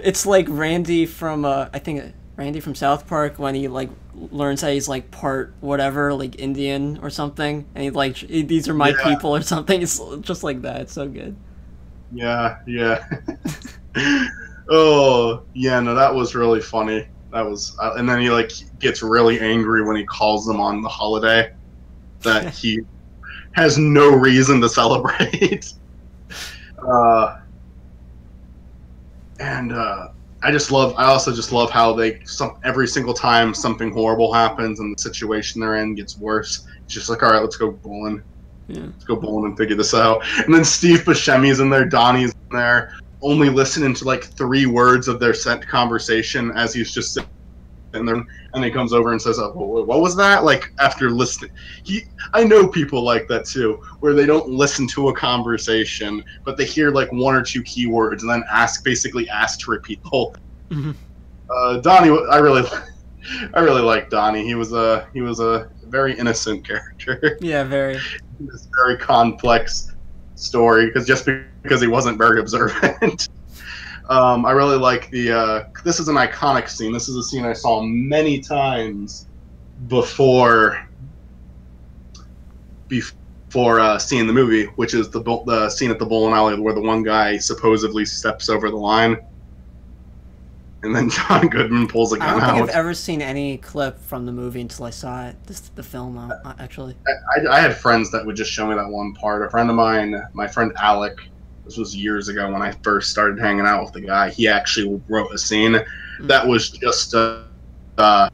Speaker 2: it's like Randy from I think Randy from South Park when he like learns that he's like part whatever, like Indian or something, and he's like, these are my people or something. It's just like that. It's so good. Yeah.
Speaker 1: Oh yeah, no, that was really funny. That was and then he like gets really angry when he calls them on the holiday that he has no reason to celebrate. And I also just love how every single time something horrible happens and the situation they're in gets worse, it's just like, all right, let's go bowling.
Speaker 2: Yeah.
Speaker 1: Let's go bowling and figure this out. And then Steve Buscemi's in there, Donnie's in there, only listening to like 3 words of their sent conversation as he's just sitting there, and he comes over and says, oh, what was that? Like, after listening. I know people like that too, where they don't listen to a conversation, but they hear like 1 or 2 keywords and then basically ask to repeat the whole thing. Donnie, I really like Donnie. He was a very innocent character.
Speaker 2: Yeah, very.
Speaker 1: This very complex story, because he wasn't very observant. I really like this is an iconic scene. This is a scene I saw many times before seeing the movie, which is the scene at the bowling alley where the one guy supposedly steps over the line, and then John Goodman pulls a gun out.
Speaker 2: I don't think I've ever seen any clip from the movie until I saw it, the film, actually.
Speaker 1: I had friends that would just show me that one part. A friend of mine, my friend Alec, this was years ago when I first started hanging out with the guy, he actually wrote a scene that was just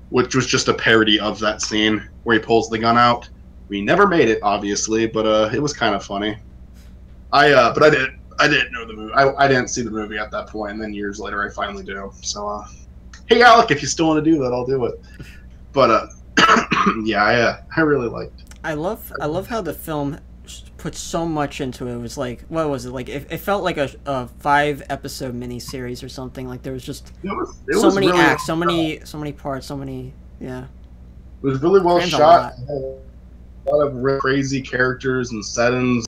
Speaker 1: which was just a parody of that scene where he pulls the gun out. We never made it, obviously, but it was kind of funny. But I didn't know the movie. I didn't see the movie at that point, and then years later I finally do. So, hey Alec, if you still want to do that, I'll do it. But yeah, I really liked it.
Speaker 2: I love how the film put so much into it. It was like, what was it like? It felt like a 5-episode miniseries or something. Like there was just so many really acts, so many parts, so many. Yeah.
Speaker 1: It was really well shot. A lot of really crazy characters and settings.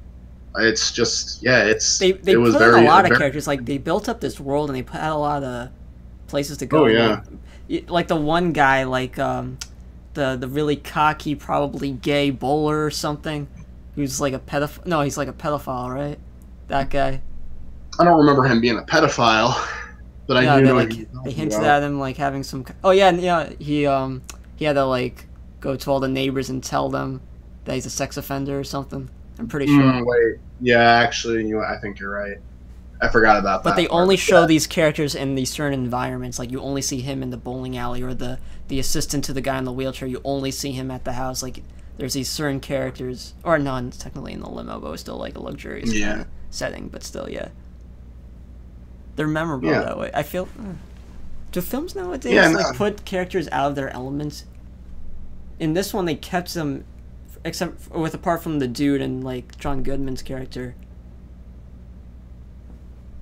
Speaker 1: It's just, yeah,
Speaker 2: they
Speaker 1: it was
Speaker 2: put
Speaker 1: very,
Speaker 2: in a lot of characters. Like they built up this world and they put out a lot of places to go.
Speaker 1: Oh yeah.
Speaker 2: Like the one guy, like the really cocky, probably gay bowler or something, who's like a pedophile. No, he's like a pedophile, right? That guy.
Speaker 1: I don't remember him being a pedophile, but I do know.
Speaker 2: They hinted at him like having some. Oh yeah, he had to like go to all the neighbors and tell them that he's a sex offender or something. I'm pretty sure.
Speaker 1: Wait, yeah, actually, I think you're right. I forgot about that.
Speaker 2: But they only show these characters in these certain environments. Like you only see him in the bowling alley, or the assistant to the guy in the wheelchair. You only see him at the house. Like there's these certain characters, or none technically in the limo, but it's still like a luxurious kind of setting. But still, yeah, they're memorable that way. I feel. Do films nowadays put characters out of their elements? In this one, they kept them. Apart from the dude and like John Goodman's character,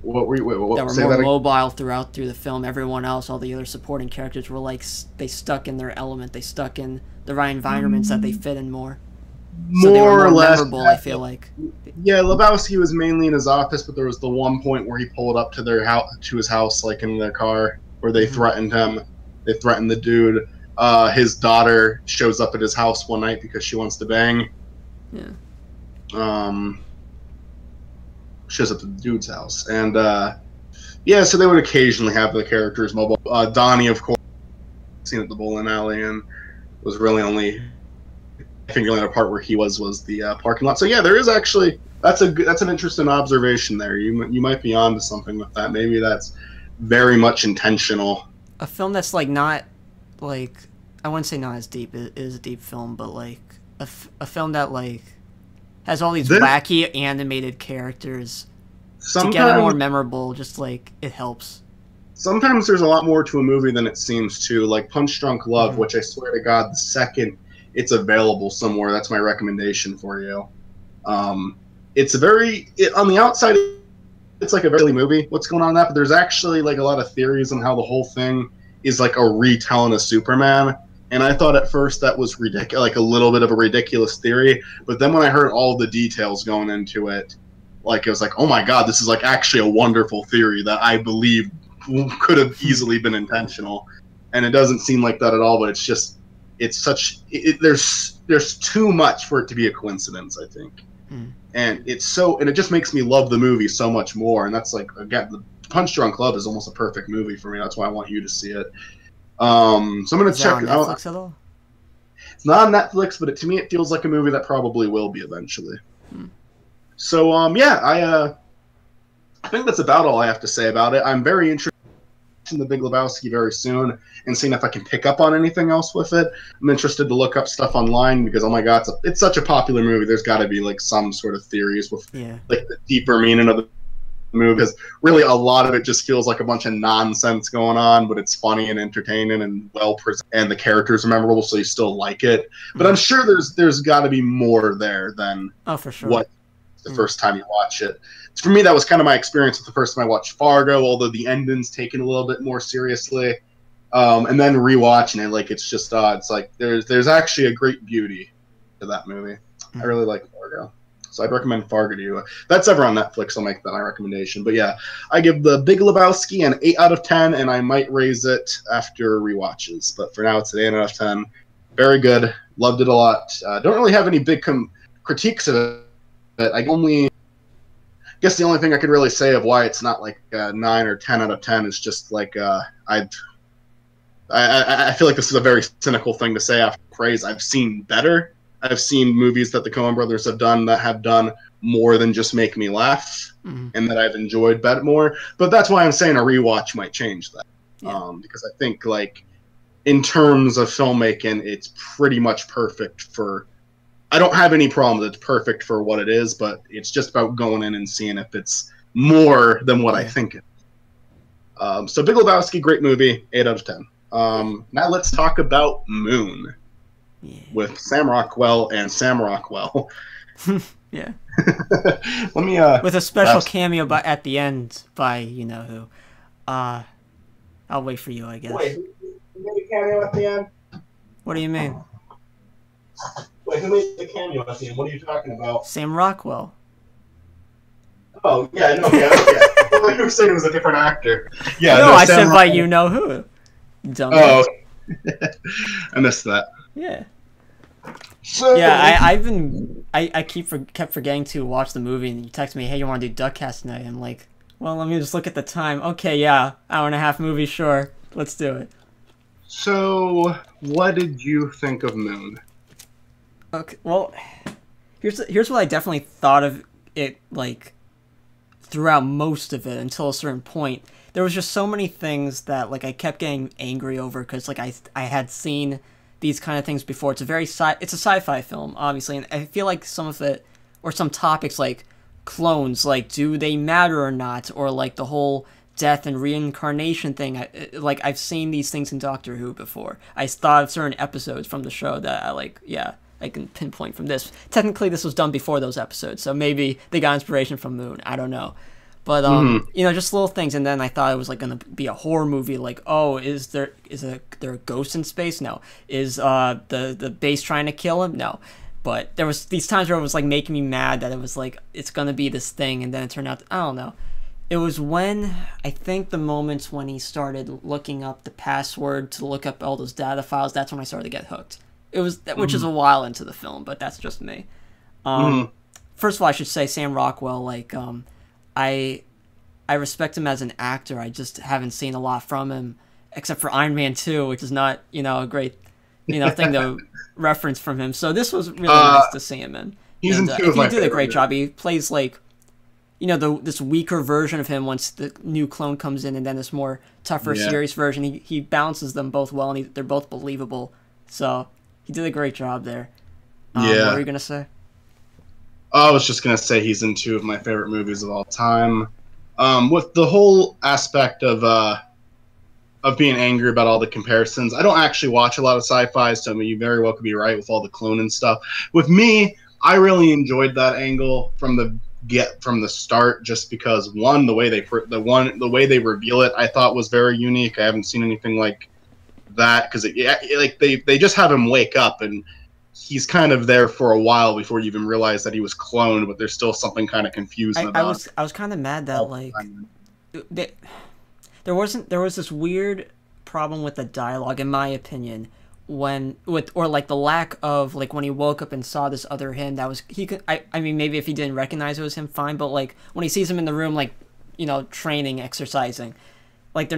Speaker 1: That
Speaker 2: were more mobile through the film. Everyone else, all the other supporting characters, were like they stuck in their element. They stuck in the right environments that they fit in more. So they were more memorable, I feel like.
Speaker 1: Yeah, Lebowski was mainly in his office, but there was the one point where he pulled up to his house, like in the car, where they threatened him. They threatened the dude. His daughter shows up at his house one night because she wants to bang.
Speaker 2: Yeah.
Speaker 1: Shows up at the dude's house, and so they would occasionally have the characters mobile. Donnie, of course, seen at the bowling alley, and was really only. I think the only part where he was the parking lot. So yeah, there is actually that's an interesting observation there. You might be onto something with that. Maybe that's very much intentional.
Speaker 2: A film that's like not. Like, I wouldn't say not as deep. It is a deep film, but like a film that like has all these wacky animated characters to get it more memorable. Just like it helps.
Speaker 1: Sometimes there's a lot more to a movie than it seems to. Like Punch Drunk Love, which I swear to God, the second it's available somewhere, that's my recommendation for you. It's on the outside, it's like a very movie. What's going on in that? But there's actually like a lot of theories on how the whole thing is like a retelling of Superman, and I thought at first that was ridiculous, like a little bit of a ridiculous theory. But then when I heard all the details going into it, like it was like, oh my God, this is like actually a wonderful theory that I believe could have easily been intentional. And it doesn't seem like that at all. But there's too much for it to be a coincidence, I think. And it just makes me love the movie so much more. And that's like, again, the Punch Drunk Love is almost a perfect movie for me. That's why I want you to see it. So I'm going to check it out. Netflix at all? It's not on Netflix, but to me it feels like a movie that probably will be eventually. So I think that's about all I have to say about it. I'm very interested The Big Lebowski very soon and seeing if I can pick up on anything else with it. I'm interested to look up stuff online because, oh my god, it's such a popular movie. There's got to be like some sort of theories with like the deeper meaning of the movie, because really a lot of it just feels like a bunch of nonsense going on, but it's funny and entertaining and well presented, and the characters are memorable, so you still like it. But I'm sure there's got to be more there than
Speaker 2: for sure.
Speaker 1: What the first time you watch it. For me, that was kind of my experience with the first time I watched Fargo, although the ending's taken a little bit more seriously. And then rewatching it, like it's just it's like there's actually a great beauty to that movie. I really like Fargo, so I'd recommend Fargo to you. If that's ever on Netflix, I'll make that my recommendation. But yeah, I give The Big Lebowski an 8 out of 10, and I might raise it after rewatches. But for now, it's an 8 out of 10. Very good. Loved it a lot. Don't really have any big critiques of it. But I guess the only thing I could really say of why it's not like 9 or 10 out of 10 is just like I feel like this is a very cynical thing to say after praise. I've seen better. I've seen movies that the Coen brothers have done that have done more than just make me laugh, and that I've enjoyed better more. But that's why I'm saying a rewatch might change that, because I think like in terms of filmmaking, it's pretty much perfect for. I don't have any problem that it's perfect for what it is, but it's just about going in and seeing if it's more than what I think it is. So Big Lebowski, great movie, 8 out of 10. Now let's talk about Moon with Sam Rockwell and Sam Rockwell.
Speaker 2: Yeah.
Speaker 1: Let me
Speaker 2: with a special cameo at the end by you know who. I'll wait for you, I guess.
Speaker 1: Wait, who made a cameo at the end?
Speaker 2: What do you mean?
Speaker 1: Wait, who made the cameo at the end? What are you talking about?
Speaker 2: Sam Rockwell.
Speaker 1: Oh, yeah, no, yeah. I thought you were saying it was a different actor. Yeah,
Speaker 2: no, I said by you know who. Dumbass.
Speaker 1: Oh, I missed that.
Speaker 2: Yeah. So yeah, I kept forgetting to watch the movie, and you text me, hey, you want to do DuckCast tonight? I'm like, well, let me just look at the time. Okay, yeah, hour and a half movie, sure, let's do it.
Speaker 1: So, what did you think of Moon?
Speaker 2: Okay, well, here's what I definitely thought of it like throughout most of it until a certain point. There was just so many things that like I kept getting angry over because like I had seen these kind of things before. It's a sci-fi film, obviously, and I feel like some of it or some topics like clones, like do they matter or not, or like the whole death and reincarnation thing. I've seen these things in Doctor Who before. I thought of certain episodes from the show that I can pinpoint from this. Technically, this was done before those episodes, so maybe they got inspiration from Moon. I don't know. But, just little things. And then I thought it was, like, going to be a horror movie. Like, oh, is there a ghost in space? No. Is the base trying to kill him? No. But there was these times where it was, like, making me mad that it was, like, it's going to be this thing. And then it turned out, I don't know. It was when, I think the moments when he started looking up the password to look up all those data files, that's when I started to get hooked. It was, which is a while into the film, but that's just me. First of all, I should say Sam Rockwell. Like, I respect him as an actor. I just haven't seen a lot from him, except for Iron Man 2, which is not a great thing to reference from him. So this was really nice to see him in.
Speaker 1: He's in 2 of my
Speaker 2: He did a great job. He plays like this weaker version of him once the new clone comes in, and then this more tougher, serious version. He balances them both well, and they're both believable. So. He did a great job there. What were you going to say?
Speaker 1: I was just going to say he's in 2 of my favorite movies of all time. With the whole aspect of being angry about all the comparisons, I don't actually watch a lot of sci-fi, so you very well could be right with all the cloning stuff. With me, I really enjoyed that angle from the start, just because one, the way they reveal it, I thought was very unique. I haven't seen anything like that, because they just have him wake up and he's kind of there for a while before you even realize that he was cloned, but there's still something kind of confusing about.
Speaker 2: I was kind of mad that like there was this weird problem with the dialogue, in my opinion, or like the lack of, like, when he woke up and saw this other him that was I mean maybe if he didn't recognize it was him, fine, but like when he sees him in the room, like, training, exercising, like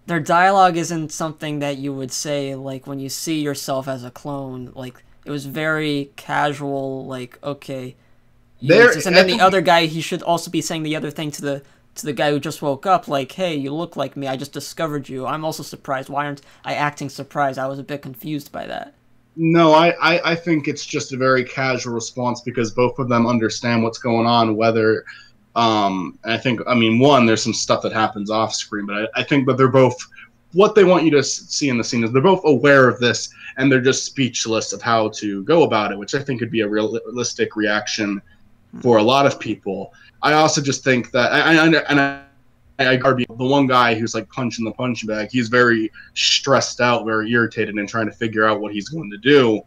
Speaker 2: their dialogue isn't something that you would say, like, when you see yourself as a clone. Like, it was very casual, like, okay. And then the other guy, he should also be saying the other thing to to the guy who just woke up, like, hey, you look like me, I just discovered you, I'm also surprised, why aren't I acting surprised? I was a bit confused by that.
Speaker 1: No, I think it's just a very casual response because both of them understand what's going on. Whether, I think, I mean, one, there's some stuff that happens off screen, but I think that they're both, what they want you to see in the scene is they're both aware of this and they're just speechless of how to go about it, which I think could be a realistic reaction for a lot of people. I also just think that, I the one guy who's like punching the punching bag, he's very stressed out, very irritated, and trying to figure out what he's going to do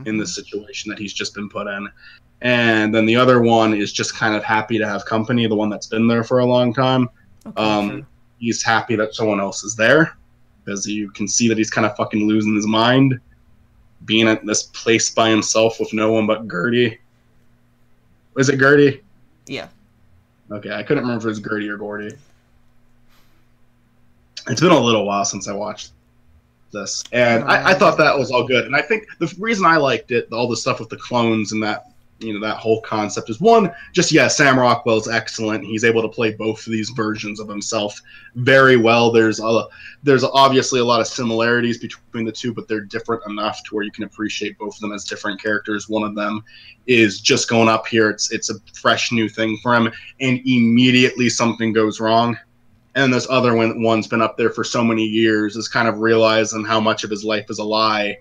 Speaker 1: in the situation that he's just been put in. And then the other one is just kind of happy to have company, the one that's been there for a long time. Okay, he's happy that someone else is there because you can see that he's kind of fucking losing his mind, being at this place by himself with no one but Gertie. Was it Gertie?
Speaker 2: Yeah.
Speaker 1: Okay, I couldn't remember if it was Gertie or Gordy. It's been a little while since I watched this, and I thought that was all good. And I think the reason I liked it, all the stuff with the clones and that, you know, that whole concept is one, just, yeah, Sam Rockwell's excellent. He's able to play both of these versions of himself very well. There's obviously a lot of similarities between the two, but they're different enough to where you can appreciate both of them as different characters. One of them is just going up here. It's a fresh new thing for him, and immediately something goes wrong. And this other one's been up there for so many years, is kind of realizing how much of his life is a lie,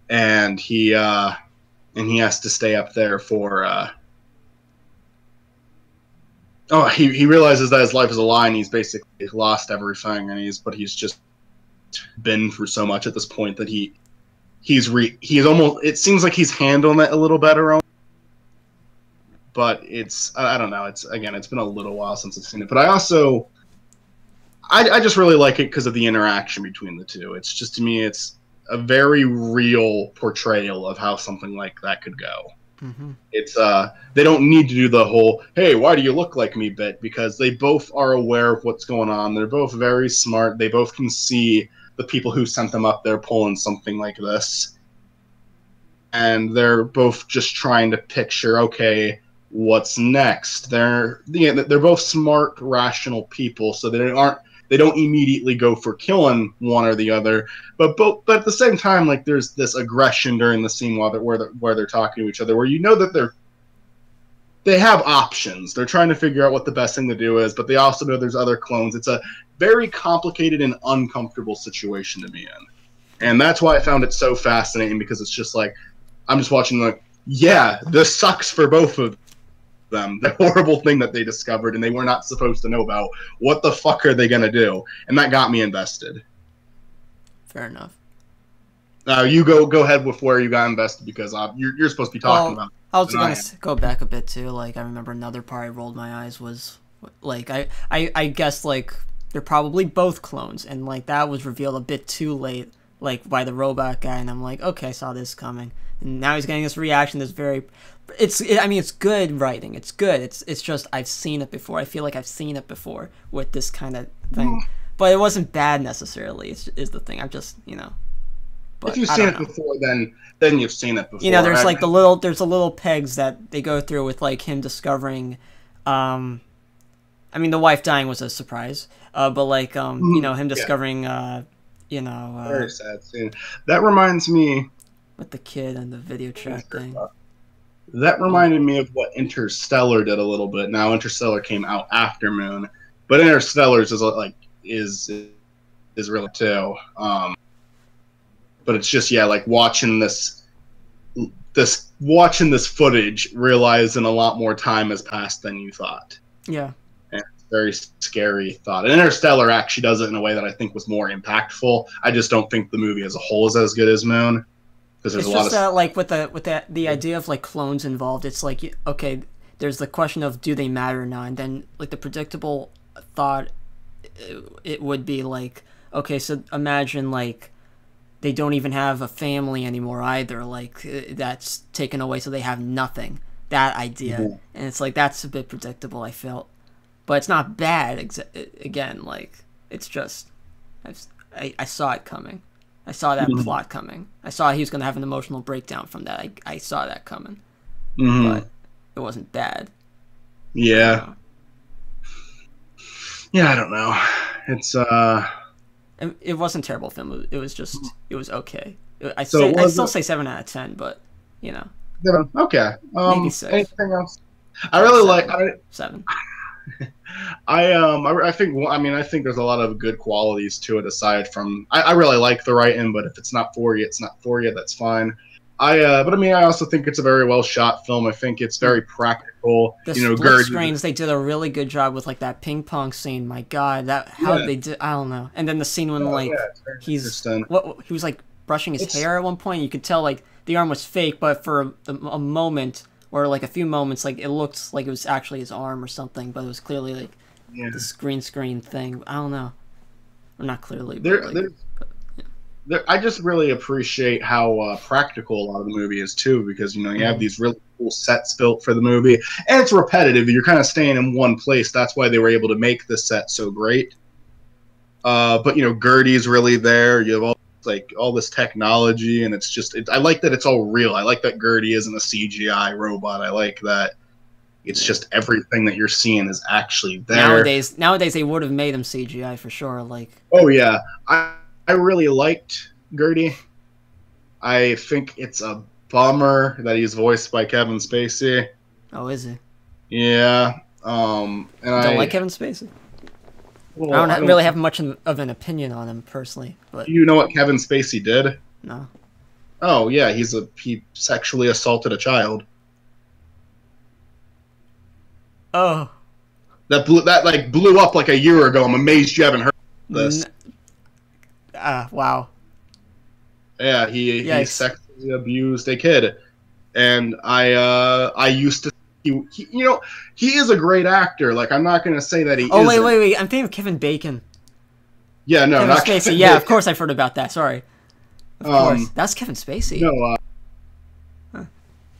Speaker 1: and he has to stay up there for. He realizes that his life is a lie, and he's basically lost everything, and he's just been through so much at this point that he's almost. It seems like he's handling it a little better. But I don't know. It's been a little while since I've seen it, but I just really like it because of the interaction between the two. It's just, to me, it's a very real portrayal of how something like that could go. Mm-hmm. It's they don't need to do the whole, hey, why do you look like me bit, because they both are aware of what's going on. They're both very smart. They both can see the people who sent them up there pulling something like this. And they're both just trying to picture, okay, what's next? They're both smart, rational people, so they don't immediately go for killing one or the other, but at the same time, like, there's this aggression during the scene where they're talking to each other, where you know that they have options. They're trying to figure out what the best thing to do is, but they also know there's other clones. It's a very complicated and uncomfortable situation to be in, and that's why I found it so fascinating, because it's just like, I'm just watching, like, yeah, this sucks for both of them, the horrible thing that they discovered and they were not supposed to know about. What the fuck are they gonna do? And that got me invested.
Speaker 2: Fair enough.
Speaker 1: You go ahead with where you got invested, because you're supposed to be talking about.
Speaker 2: I was gonna go back a bit too. Like, I remember another part I rolled my eyes was, like, I guess, like, they're probably both clones, and, like, that was revealed a bit too late, like, by the robot guy, and I'm like, okay, I saw this coming. And now he's getting this reaction that's very... it's good writing. It's good. It's just, I've seen it before. I feel like I've seen it before with this kind of thing. But it wasn't bad necessarily, is the thing. I'm just, you know... But
Speaker 1: if you've seen it before, then you've seen it before.
Speaker 2: You know, there's like the little pegs that they go through with, like, him discovering... I mean, the wife dying was a surprise. But, like, you know, him discovering, you know...
Speaker 1: very sad scene. That reminds me...
Speaker 2: with the kid and the video chat thing.
Speaker 1: That reminded me of what Interstellar did a little bit. Now, Interstellar came out after Moon, but Interstellar is really too. But it's just, yeah, like, watching this footage, realizing a lot more time has passed than you thought.
Speaker 2: Yeah.
Speaker 1: And it's a very scary thought. And Interstellar actually does it in a way that I think was more impactful. I just don't think the movie as a whole is as good as Moon.
Speaker 2: It's just that, like, with the idea of, like, clones involved, it's like, okay, there's the question of, do they matter or not, and then, like, the predictable thought, it would be like, okay, so imagine, like, they don't even have a family anymore either, like, that's taken away, so they have nothing. That idea. Mm-hmm. And it's like, that's a bit predictable, I felt. But it's not bad, again, like, it's just, I saw it coming. I saw that plot coming. I saw he was going to have an emotional breakdown from that. I saw that coming. But it wasn't bad.
Speaker 1: Yeah. yeah, I don't know. It's
Speaker 2: It wasn't a terrible film. It was just it was okay. I
Speaker 1: so
Speaker 2: I'd still say 7 out of 10, but you know,
Speaker 1: okay.
Speaker 2: maybe 6.
Speaker 1: Anything else? I
Speaker 2: Yeah,
Speaker 1: really
Speaker 2: 7.
Speaker 1: like.
Speaker 2: 7.
Speaker 1: I think. Well, I mean, I think there's a lot of good qualities to it. Aside from, I really like the writing, but if it's not for you, it's not for you. That's fine. But I mean, I also think it's a very well shot film. I think it's very practical.
Speaker 2: The
Speaker 1: You know,
Speaker 2: split
Speaker 1: Gerd.
Speaker 2: screens, they did a really good job with like that ping pong scene. My God, that how
Speaker 1: Yeah.
Speaker 2: they did. I don't know. And then the scene when like
Speaker 1: Yeah, it's very
Speaker 2: he's
Speaker 1: interesting.
Speaker 2: what he was like brushing his hair at one point. You could tell like the arm was fake, but for a moment or like a few moments, like it looked like it was actually his arm or something. But it was clearly like
Speaker 1: Yeah.
Speaker 2: this green screen thing. I don't know. Or not clearly,
Speaker 1: There,
Speaker 2: but
Speaker 1: there, I just really appreciate how practical a lot of the movie is too, because you know you have these really cool sets built for the movie, and it's repetitive. You're kind of staying in one place. That's why they were able to make the set so great. But you know, Gertie's really there. You have all this technology, and it's just. I like that it's all real. I like that Gertie isn't a CGI robot. I like that it's just everything that you're seeing is actually there.
Speaker 2: Nowadays they would have made him CGI for sure. Like,
Speaker 1: oh yeah, I really liked Gertie. I think it's a bummer that he's voiced by Kevin Spacey.
Speaker 2: oh, is he?
Speaker 1: Yeah.
Speaker 2: You don't like Kevin Spacey?
Speaker 1: Well,
Speaker 2: I don't really have much of an opinion on him personally, but
Speaker 1: Do you know what Kevin Spacey did?
Speaker 2: no.
Speaker 1: Oh yeah, he sexually assaulted a child.
Speaker 2: Oh.
Speaker 1: That blew up like a year ago. I'm amazed you haven't heard this.
Speaker 2: Wow.
Speaker 1: Yeah, he
Speaker 2: Yikes.
Speaker 1: sexually abused a kid, and I used to. You know, he is a great actor. Like, I'm not going to say that he
Speaker 2: Oh,
Speaker 1: isn't.
Speaker 2: wait. I'm thinking of Kevin Bacon.
Speaker 1: Yeah, no,
Speaker 2: Kevin
Speaker 1: not
Speaker 2: Spacey.
Speaker 1: Kevin
Speaker 2: Yeah,
Speaker 1: Bacon.
Speaker 2: of course I've heard about that. Sorry. Of course. That's Kevin Spacey.
Speaker 1: No,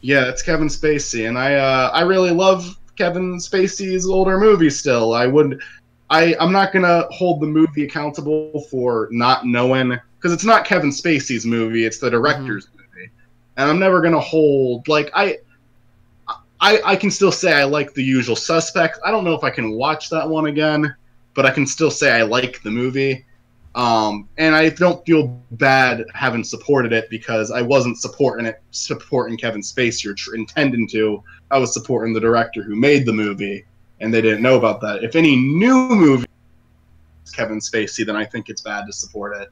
Speaker 1: yeah, it's Kevin Spacey, and I really love Kevin Spacey's older movies still. I'm not gonna hold the movie accountable for not knowing, because it's not Kevin Spacey's movie, it's the director's movie. And I'm never gonna hold, like, I can still say I like The Usual Suspects. I don't know if I can watch that one again, but I can still say I like the movie. And I don't feel bad having supported it, because I wasn't supporting Kevin Spacey or intending to. I was supporting the director who made the movie, and they didn't know about that. If any new movie is Kevin Spacey, then I think it's bad to support it.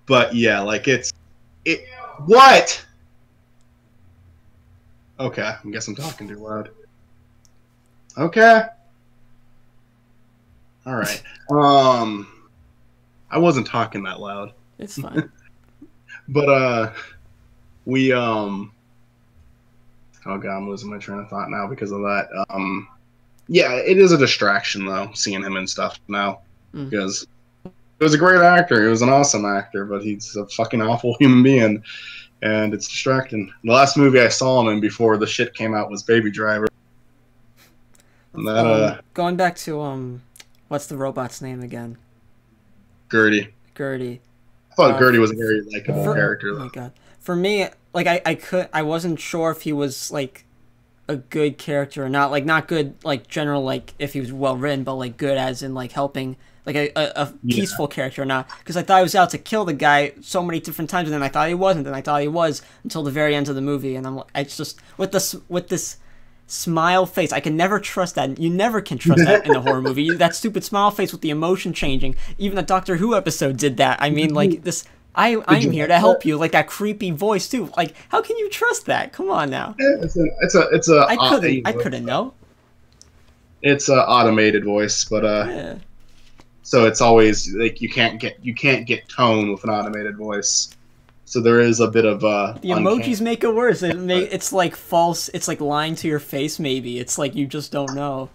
Speaker 1: But yeah, like what? Okay, I guess I'm talking too loud. Okay. All right. I wasn't talking that loud.
Speaker 2: It's fine.
Speaker 1: But oh god, I'm losing my train of thought now because of that. Yeah, it is a distraction though, seeing him and stuff now, because he was a great actor. He was an awesome actor, but he's a fucking awful human being, and it's distracting. The last movie I saw him in before the shit came out was Baby Driver. And that
Speaker 2: going back to what's the robot's name again?
Speaker 1: Gertie.
Speaker 2: Gertie.
Speaker 1: I thought Gertie was a very likable character.
Speaker 2: Oh my god. For me, like I wasn't sure if he was like a good character or not. Like not good like general, like if he was well written, but like good as in like helping, like a peaceful character or not. Because I thought he was out to kill the guy so many different times, and then I thought he wasn't, and I thought he was until the very end of the movie. And it's just with this smile face, I can never trust that. You never can trust that in a horror movie. That stupid smile face with the emotion changing. Even the Doctor Who episode did that. I mean, like this. I'm here to help you. Like that creepy voice too. Like how can you trust that? Come on now.
Speaker 1: It's a.
Speaker 2: I couldn't know.
Speaker 1: It's a automated voice, but
Speaker 2: Yeah.
Speaker 1: so it's always like you can't get tone with an automated voice. So there is a bit of
Speaker 2: the emojis make it worse. It's like false. It's like lying to your face. Maybe it's like you just don't know.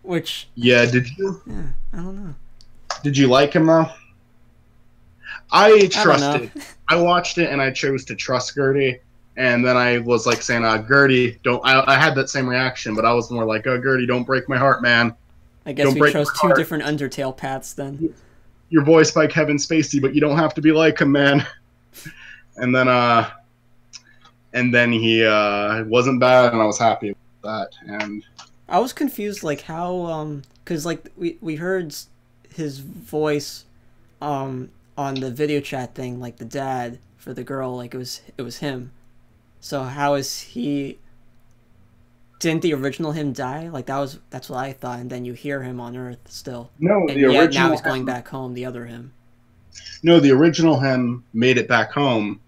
Speaker 2: Which
Speaker 1: yeah, did you?
Speaker 2: Yeah, I don't know.
Speaker 1: Did you like him though? I trusted. I watched it and I chose to trust Gertie, and then I was like saying, "Gertie, don't." I had that same reaction, but I was more like, "Oh, Gertie, don't break my heart, man."
Speaker 2: I guess we chose two different Undertale paths then.
Speaker 1: You're voiced by Kevin Spacey, but you don't have to be like him, man. And then he wasn't bad, and I was happy with that. And
Speaker 2: I was confused, like how because like we heard his voice on the video chat thing, like the dad for the girl, like it was him. So how is he? Didn't the original him die? Like that's what I thought, and then you hear him on Earth still,
Speaker 1: No,
Speaker 2: and
Speaker 1: the
Speaker 2: yet now
Speaker 1: original
Speaker 2: he's going
Speaker 1: him,
Speaker 2: back home. The other him.
Speaker 1: no, the original him made it back home,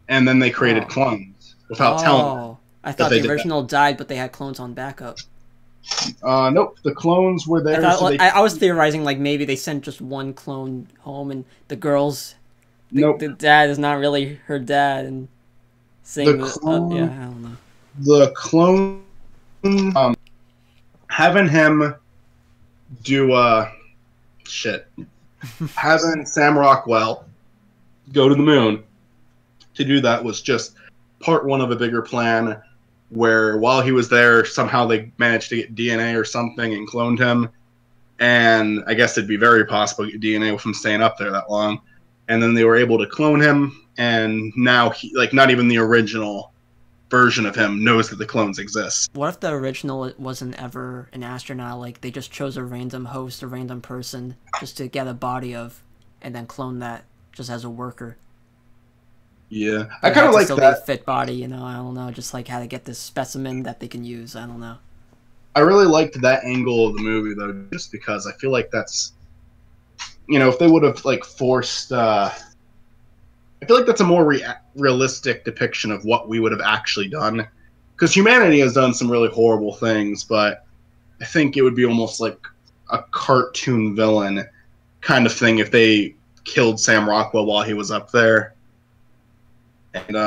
Speaker 1: and then they created
Speaker 2: Oh.
Speaker 1: clones without telling them
Speaker 2: Oh, I
Speaker 1: that
Speaker 2: thought
Speaker 1: they
Speaker 2: the
Speaker 1: did that.
Speaker 2: original died, but they had clones on backup.
Speaker 1: Nope, the clones were
Speaker 2: I
Speaker 1: there,
Speaker 2: thought
Speaker 1: so they.
Speaker 2: I was theorizing like maybe they sent just one clone home, and the girls,
Speaker 1: Nope,
Speaker 2: the dad is not really her dad, and
Speaker 1: the
Speaker 2: saying that yeah,
Speaker 1: clone,
Speaker 2: I don't know.
Speaker 1: the clone, having him do shit, having Sam Rockwell go to the moon to do that was just part one of a bigger plan where while he was there, somehow they managed to get DNA or something and cloned him. And I guess it'd be very possible to get DNA with him staying up there that long. And then they were able to clone him, and now he, like, not even the original version of him knows that the clones exist.
Speaker 2: What if the original wasn't ever an astronaut? Like they just chose a random host, a random person, just to get a body of, and then clone that just as a worker.
Speaker 1: Yeah,
Speaker 2: But
Speaker 1: I
Speaker 2: it
Speaker 1: kind
Speaker 2: had
Speaker 1: of
Speaker 2: to
Speaker 1: like
Speaker 2: still be a
Speaker 1: that.
Speaker 2: fit body, you know. I don't know, just like how to get this specimen that they can use. I don't know.
Speaker 1: I really liked that angle of the movie though, just because I feel like that's, if they would have like forced, I feel like that's a more realistic depiction of what we would have actually done, because humanity has done some really horrible things, but I think it would be almost like a cartoon villain kind of thing if they killed Sam Rockwell while he was up there and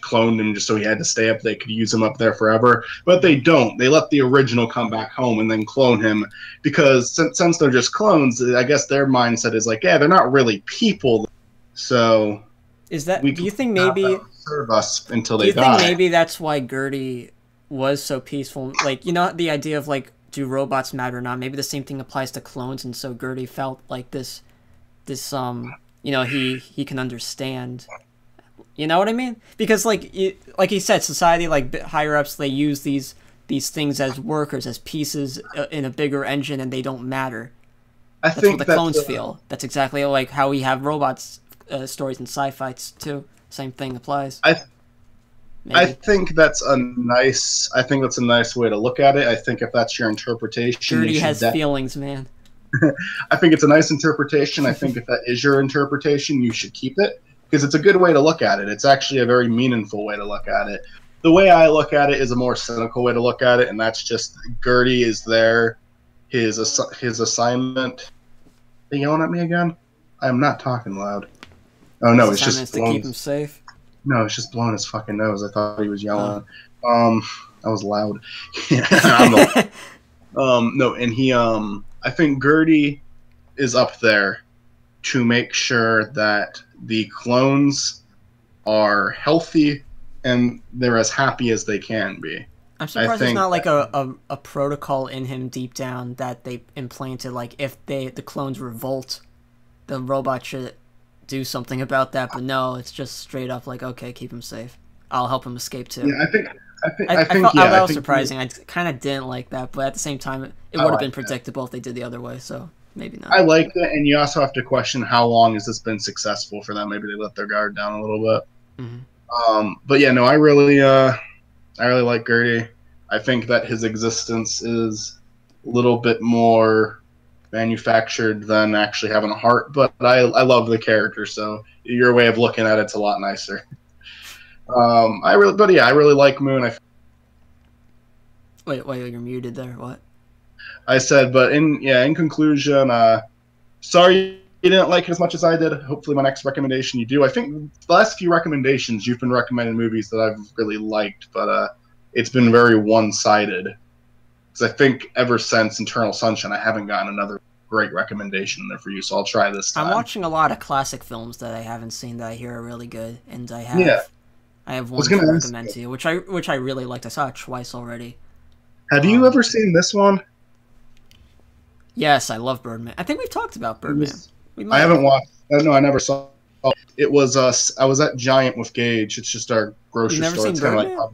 Speaker 1: cloned him just so he had to stay up. They could use him up there forever, but they don't. They let the original come back home and then clone him because since they're just clones, I guess their mindset is like, yeah, they're not really people, so
Speaker 2: Is that?
Speaker 1: we
Speaker 2: Do
Speaker 1: can
Speaker 2: you think
Speaker 1: have
Speaker 2: maybe?
Speaker 1: them serve us until
Speaker 2: Do
Speaker 1: they
Speaker 2: you think
Speaker 1: die.
Speaker 2: maybe that's why Gertie was so peaceful? Like, you know, the idea of like, do robots matter or not? Maybe the same thing applies to clones, and so Gertie felt like this you know, he can understand. You know what I mean? Because like he said, society, like higher ups, they use these things as workers, as pieces in a bigger engine, and they don't matter.
Speaker 1: I
Speaker 2: That's what
Speaker 1: think
Speaker 2: the
Speaker 1: that's
Speaker 2: clones feel. That's exactly like how we have robots stories in sci-fi too. Same thing applies.
Speaker 1: I
Speaker 2: Maybe.
Speaker 1: think that's a nice. I think that's a nice way to look at it. I think if that's your interpretation,
Speaker 2: Gertie has feelings, man.
Speaker 1: I think it's a nice interpretation. I think if that is your interpretation, you should keep it because it's a good way to look at it. It's actually a very meaningful way to look at it. The way I look at it is a more cynical way to look at it, and that's just Gertie is there. His assignment. Are you yelling at me again? I am not talking loud. Oh no, it's just
Speaker 2: to keep him safe.
Speaker 1: No, it's just blowing his fucking nose. I thought he was yelling. That was loud. Yeah, no, and he I think Gertie is up there to make sure that the clones are healthy and they're as happy as they can be.
Speaker 2: I'm surprised there's not like a protocol in him deep down that they implanted. Like if the clones revolt, the robot should do something about that. But no, it's just straight up like, okay, keep him safe. I'll help him escape too.
Speaker 1: Yeah, I think
Speaker 2: that was surprising. I kind of didn't like that, but at the same time, it would have been predictable if they did the other way. So maybe not.
Speaker 1: I like that, and you also have to question how long has this been successful for them. Maybe they let their guard down a little bit.
Speaker 2: Mm-hmm.
Speaker 1: But yeah, no, I really like Gertie. I think that his existence is a little bit more manufactured than actually having a heart. But I love the character, so your way of looking at it's a lot nicer. I really like Moon.
Speaker 2: Wait, you're muted there. What?
Speaker 1: I said, but in conclusion, sorry you didn't like it as much as I did. Hopefully, my next recommendation you do. I think the last few recommendations you've been recommending movies that I've really liked, but it's been very one-sided. Because I think ever since Eternal Sunshine, I haven't gotten another great recommendation there for you. So I'll try this time.
Speaker 2: I'm watching a lot of classic films that I haven't seen that I hear are really good, and I have one to recommend to you, which I really liked. I saw it twice already.
Speaker 1: Have you ever seen this one?
Speaker 2: Yes, I love Birdman. I think we've talked about Birdman.
Speaker 1: I haven't watched. No, I never saw. It was I was at Giant with Gage. It's just our grocery store.
Speaker 2: You've never seen Birdman?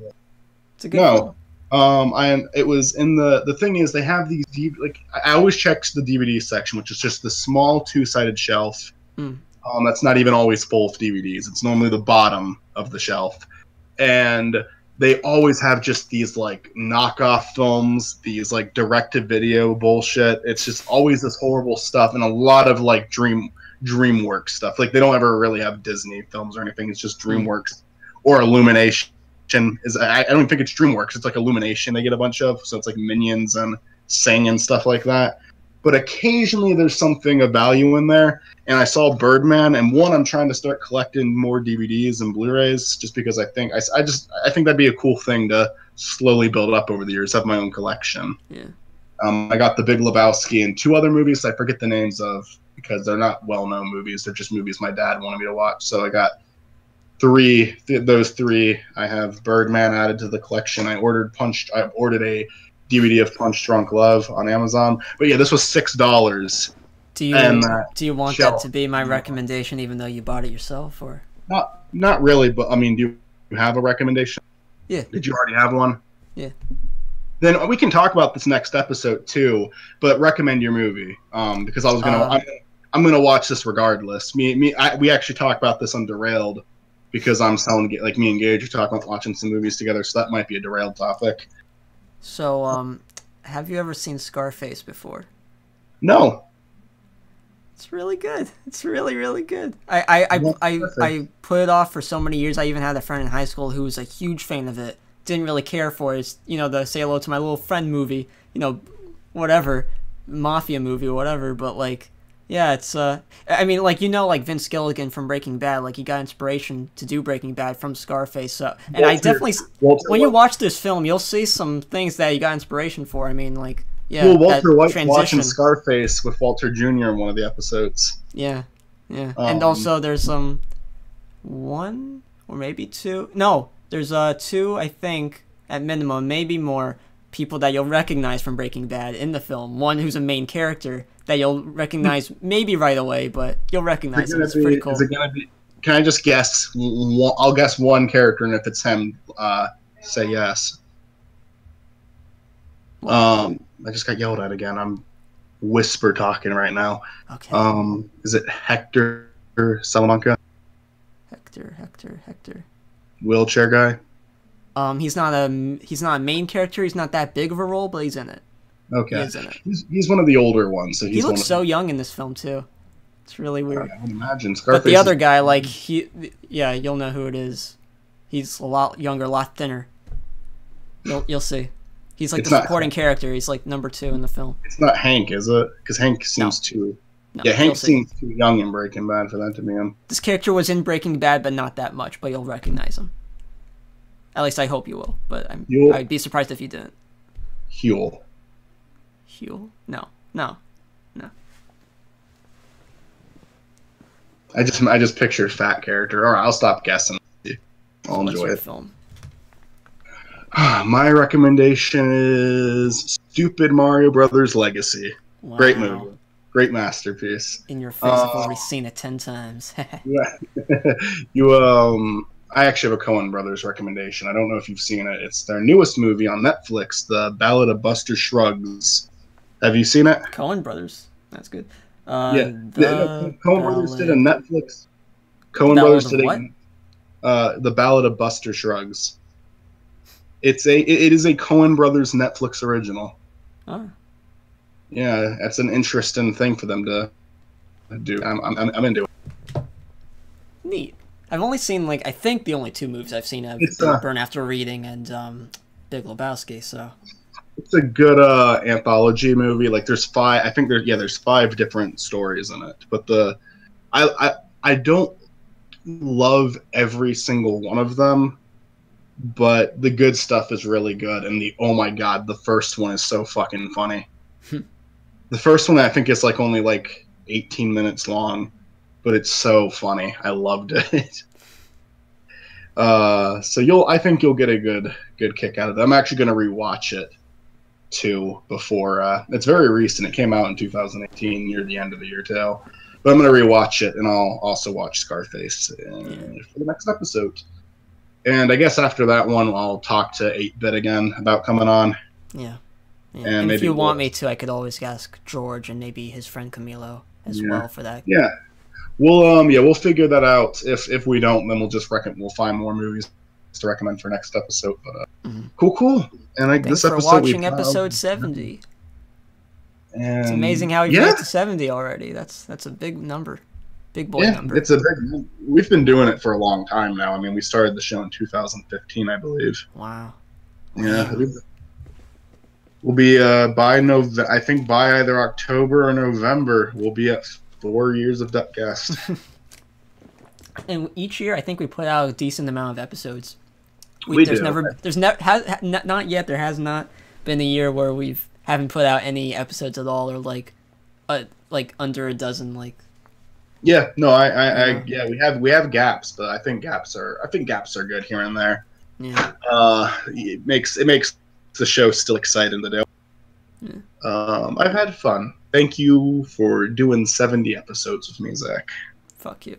Speaker 1: It's a
Speaker 2: good film.
Speaker 1: It was in the thing is they have these like I always check the DVD section, which is just the small two-sided shelf.
Speaker 2: Mm.
Speaker 1: That's not even always full of DVDs. It's normally the bottom of the shelf, and they always have just these like knockoff films, these like direct-to-video bullshit. It's just always this horrible stuff, and a lot of like DreamWorks stuff. Like they don't ever really have Disney films or anything. It's just DreamWorks or Illumination. I don't think it's DreamWorks. It's like Illumination. They get a bunch of, so it's like Minions and Sing and stuff like that. But occasionally there's something of value in there. And I saw Birdman, and I'm trying to start collecting more DVDs and Blu-rays, just because I think I think that'd be a cool thing to slowly build up over the years. Have my own collection.
Speaker 2: Yeah.
Speaker 1: I got The Big Lebowski and 2 other movies I forget the names of because they're not well-known movies. They're just movies my dad wanted me to watch. So I got those 3. I have Birdman added to the collection. I ordered a DVD of Punch Drunk Love on Amazon. But yeah, this was $6.
Speaker 2: Do you want that to be my recommendation, even though you bought it yourself, or
Speaker 1: not really? But I mean, do you have a recommendation?
Speaker 2: Yeah.
Speaker 1: Did you already have one?
Speaker 2: Yeah.
Speaker 1: Then we can talk about this next episode too. But recommend your movie, because I was I'm gonna watch this regardless. We actually talked about this on Derailed, because I'm selling, like me and Gage are talking about watching some movies together, so that might be a derailed topic.
Speaker 2: So, have you ever seen Scarface before?
Speaker 1: No.
Speaker 2: It's really good. It's really, really good. I put it off for so many years. I even had a friend in high school who was a huge fan of it. Didn't really care for it. The Say Hello to My Little Friend movie, whatever, mafia movie or whatever, but like, yeah, it's I mean, like, like Vince Gilligan from Breaking Bad, like he got inspiration to do Breaking Bad from Scarface. So, and I definitely, when you watch this film, you'll see some things that you got inspiration for. I mean, like, yeah,
Speaker 1: well, Walter White watching Scarface with Walter Jr. in one of the episodes.
Speaker 2: Yeah, yeah, and also there's one or maybe 2. No, there's 2, I think, at minimum, maybe more people that you'll recognize from Breaking Bad in the film. One who's a main character that you'll recognize maybe right away, but you'll recognize him. It's pretty cool.
Speaker 1: Is it gonna be? Can I just guess? I'll guess one character, and if it's him, say yes. I just got yelled at again. I'm whisper talking right now.
Speaker 2: Okay.
Speaker 1: Is it Hector Salamanca?
Speaker 2: Hector.
Speaker 1: Wheelchair guy.
Speaker 2: He's not a main character. He's not that big of a role, but he's in it.
Speaker 1: Okay.
Speaker 2: He is in it.
Speaker 1: He's one of the older ones. So
Speaker 2: he looks so young in this film too. It's really weird.
Speaker 1: I would imagine. Scarface,
Speaker 2: but the other guy, like you'll know who it is. He's a lot younger, a lot thinner. You'll see. He's like the supporting character. He's like number 2 in the film.
Speaker 1: It's not Hank, is it? Because Hank seems too. No, yeah, Hank seems too young in Breaking Bad for that to be him.
Speaker 2: This character was in Breaking Bad, but not that much. But you'll recognize him. At least I hope you will. But I'd be surprised if you didn't.
Speaker 1: Huel?
Speaker 2: No.
Speaker 1: I just pictured fat character. All right, I'll stop guessing. I'll enjoy it.
Speaker 2: Film?
Speaker 1: My recommendation is Stupid Mario Brothers Legacy. Wow. Great movie. Great masterpiece.
Speaker 2: In your face, I've already seen it 10 times.
Speaker 1: Yeah. I actually have a Coen Brothers recommendation. I don't know if you've seen it. It's their newest movie on Netflix, The Ballad of Buster Scruggs. Have you seen it?
Speaker 2: Coen Brothers. That's good.
Speaker 1: Coen Brothers did a Netflix. Coen Brothers did The Ballad of Buster Scruggs. It is a Coen Brothers Netflix original.
Speaker 2: Oh.
Speaker 1: Yeah, that's an interesting thing for them to do. I'm into it.
Speaker 2: Neat. I've only seen I think the only 2 movies I've seen have Burn After Reading and Big Lebowski. So
Speaker 1: it's a good anthology movie. Like there's 5. I think there's 5 different stories in it. But I don't love every single one of them. But the good stuff is really good, and oh my god, the first one is so fucking funny. The first one I think is only 18 minutes long, but it's so funny. I loved it. So I think you'll get a good kick out of it. I'm actually gonna rewatch it too before it's very recent. It came out in 2018, near the end of the year too. But I'm gonna rewatch it, and I'll also watch Scarface for the next episode. And I guess after that one, I'll talk to 8-Bit again about coming on.
Speaker 2: Yeah.
Speaker 1: And
Speaker 2: if you want me to, I could always ask George and maybe his friend Camilo as well for that.
Speaker 1: Yeah. We'll figure that out. If we don't, then we'll find more movies to recommend for next episode. But cool. And
Speaker 2: thanks
Speaker 1: this
Speaker 2: for
Speaker 1: episode
Speaker 2: watching episode 70.
Speaker 1: And
Speaker 2: it's amazing how we made it to 70 already. That's a big number. Big boy number.
Speaker 1: It's a big. We've been doing it for a long time now. I mean, we started the show in 2015, I believe.
Speaker 2: Wow.
Speaker 1: Yeah. We'll be I think by either October or November, we'll be at 4 years of DuckCast.
Speaker 2: And each year, I think we put out a decent amount of episodes.
Speaker 1: There
Speaker 2: has not been a year where haven't put out any episodes at all, or like under a dozen.
Speaker 1: We have gaps, but I think gaps are good here and there.
Speaker 2: Yeah.
Speaker 1: It makes the show still exciting to do.
Speaker 2: Yeah.
Speaker 1: I've had fun. Thank you for doing 70 episodes with me, Zach.
Speaker 2: Fuck you.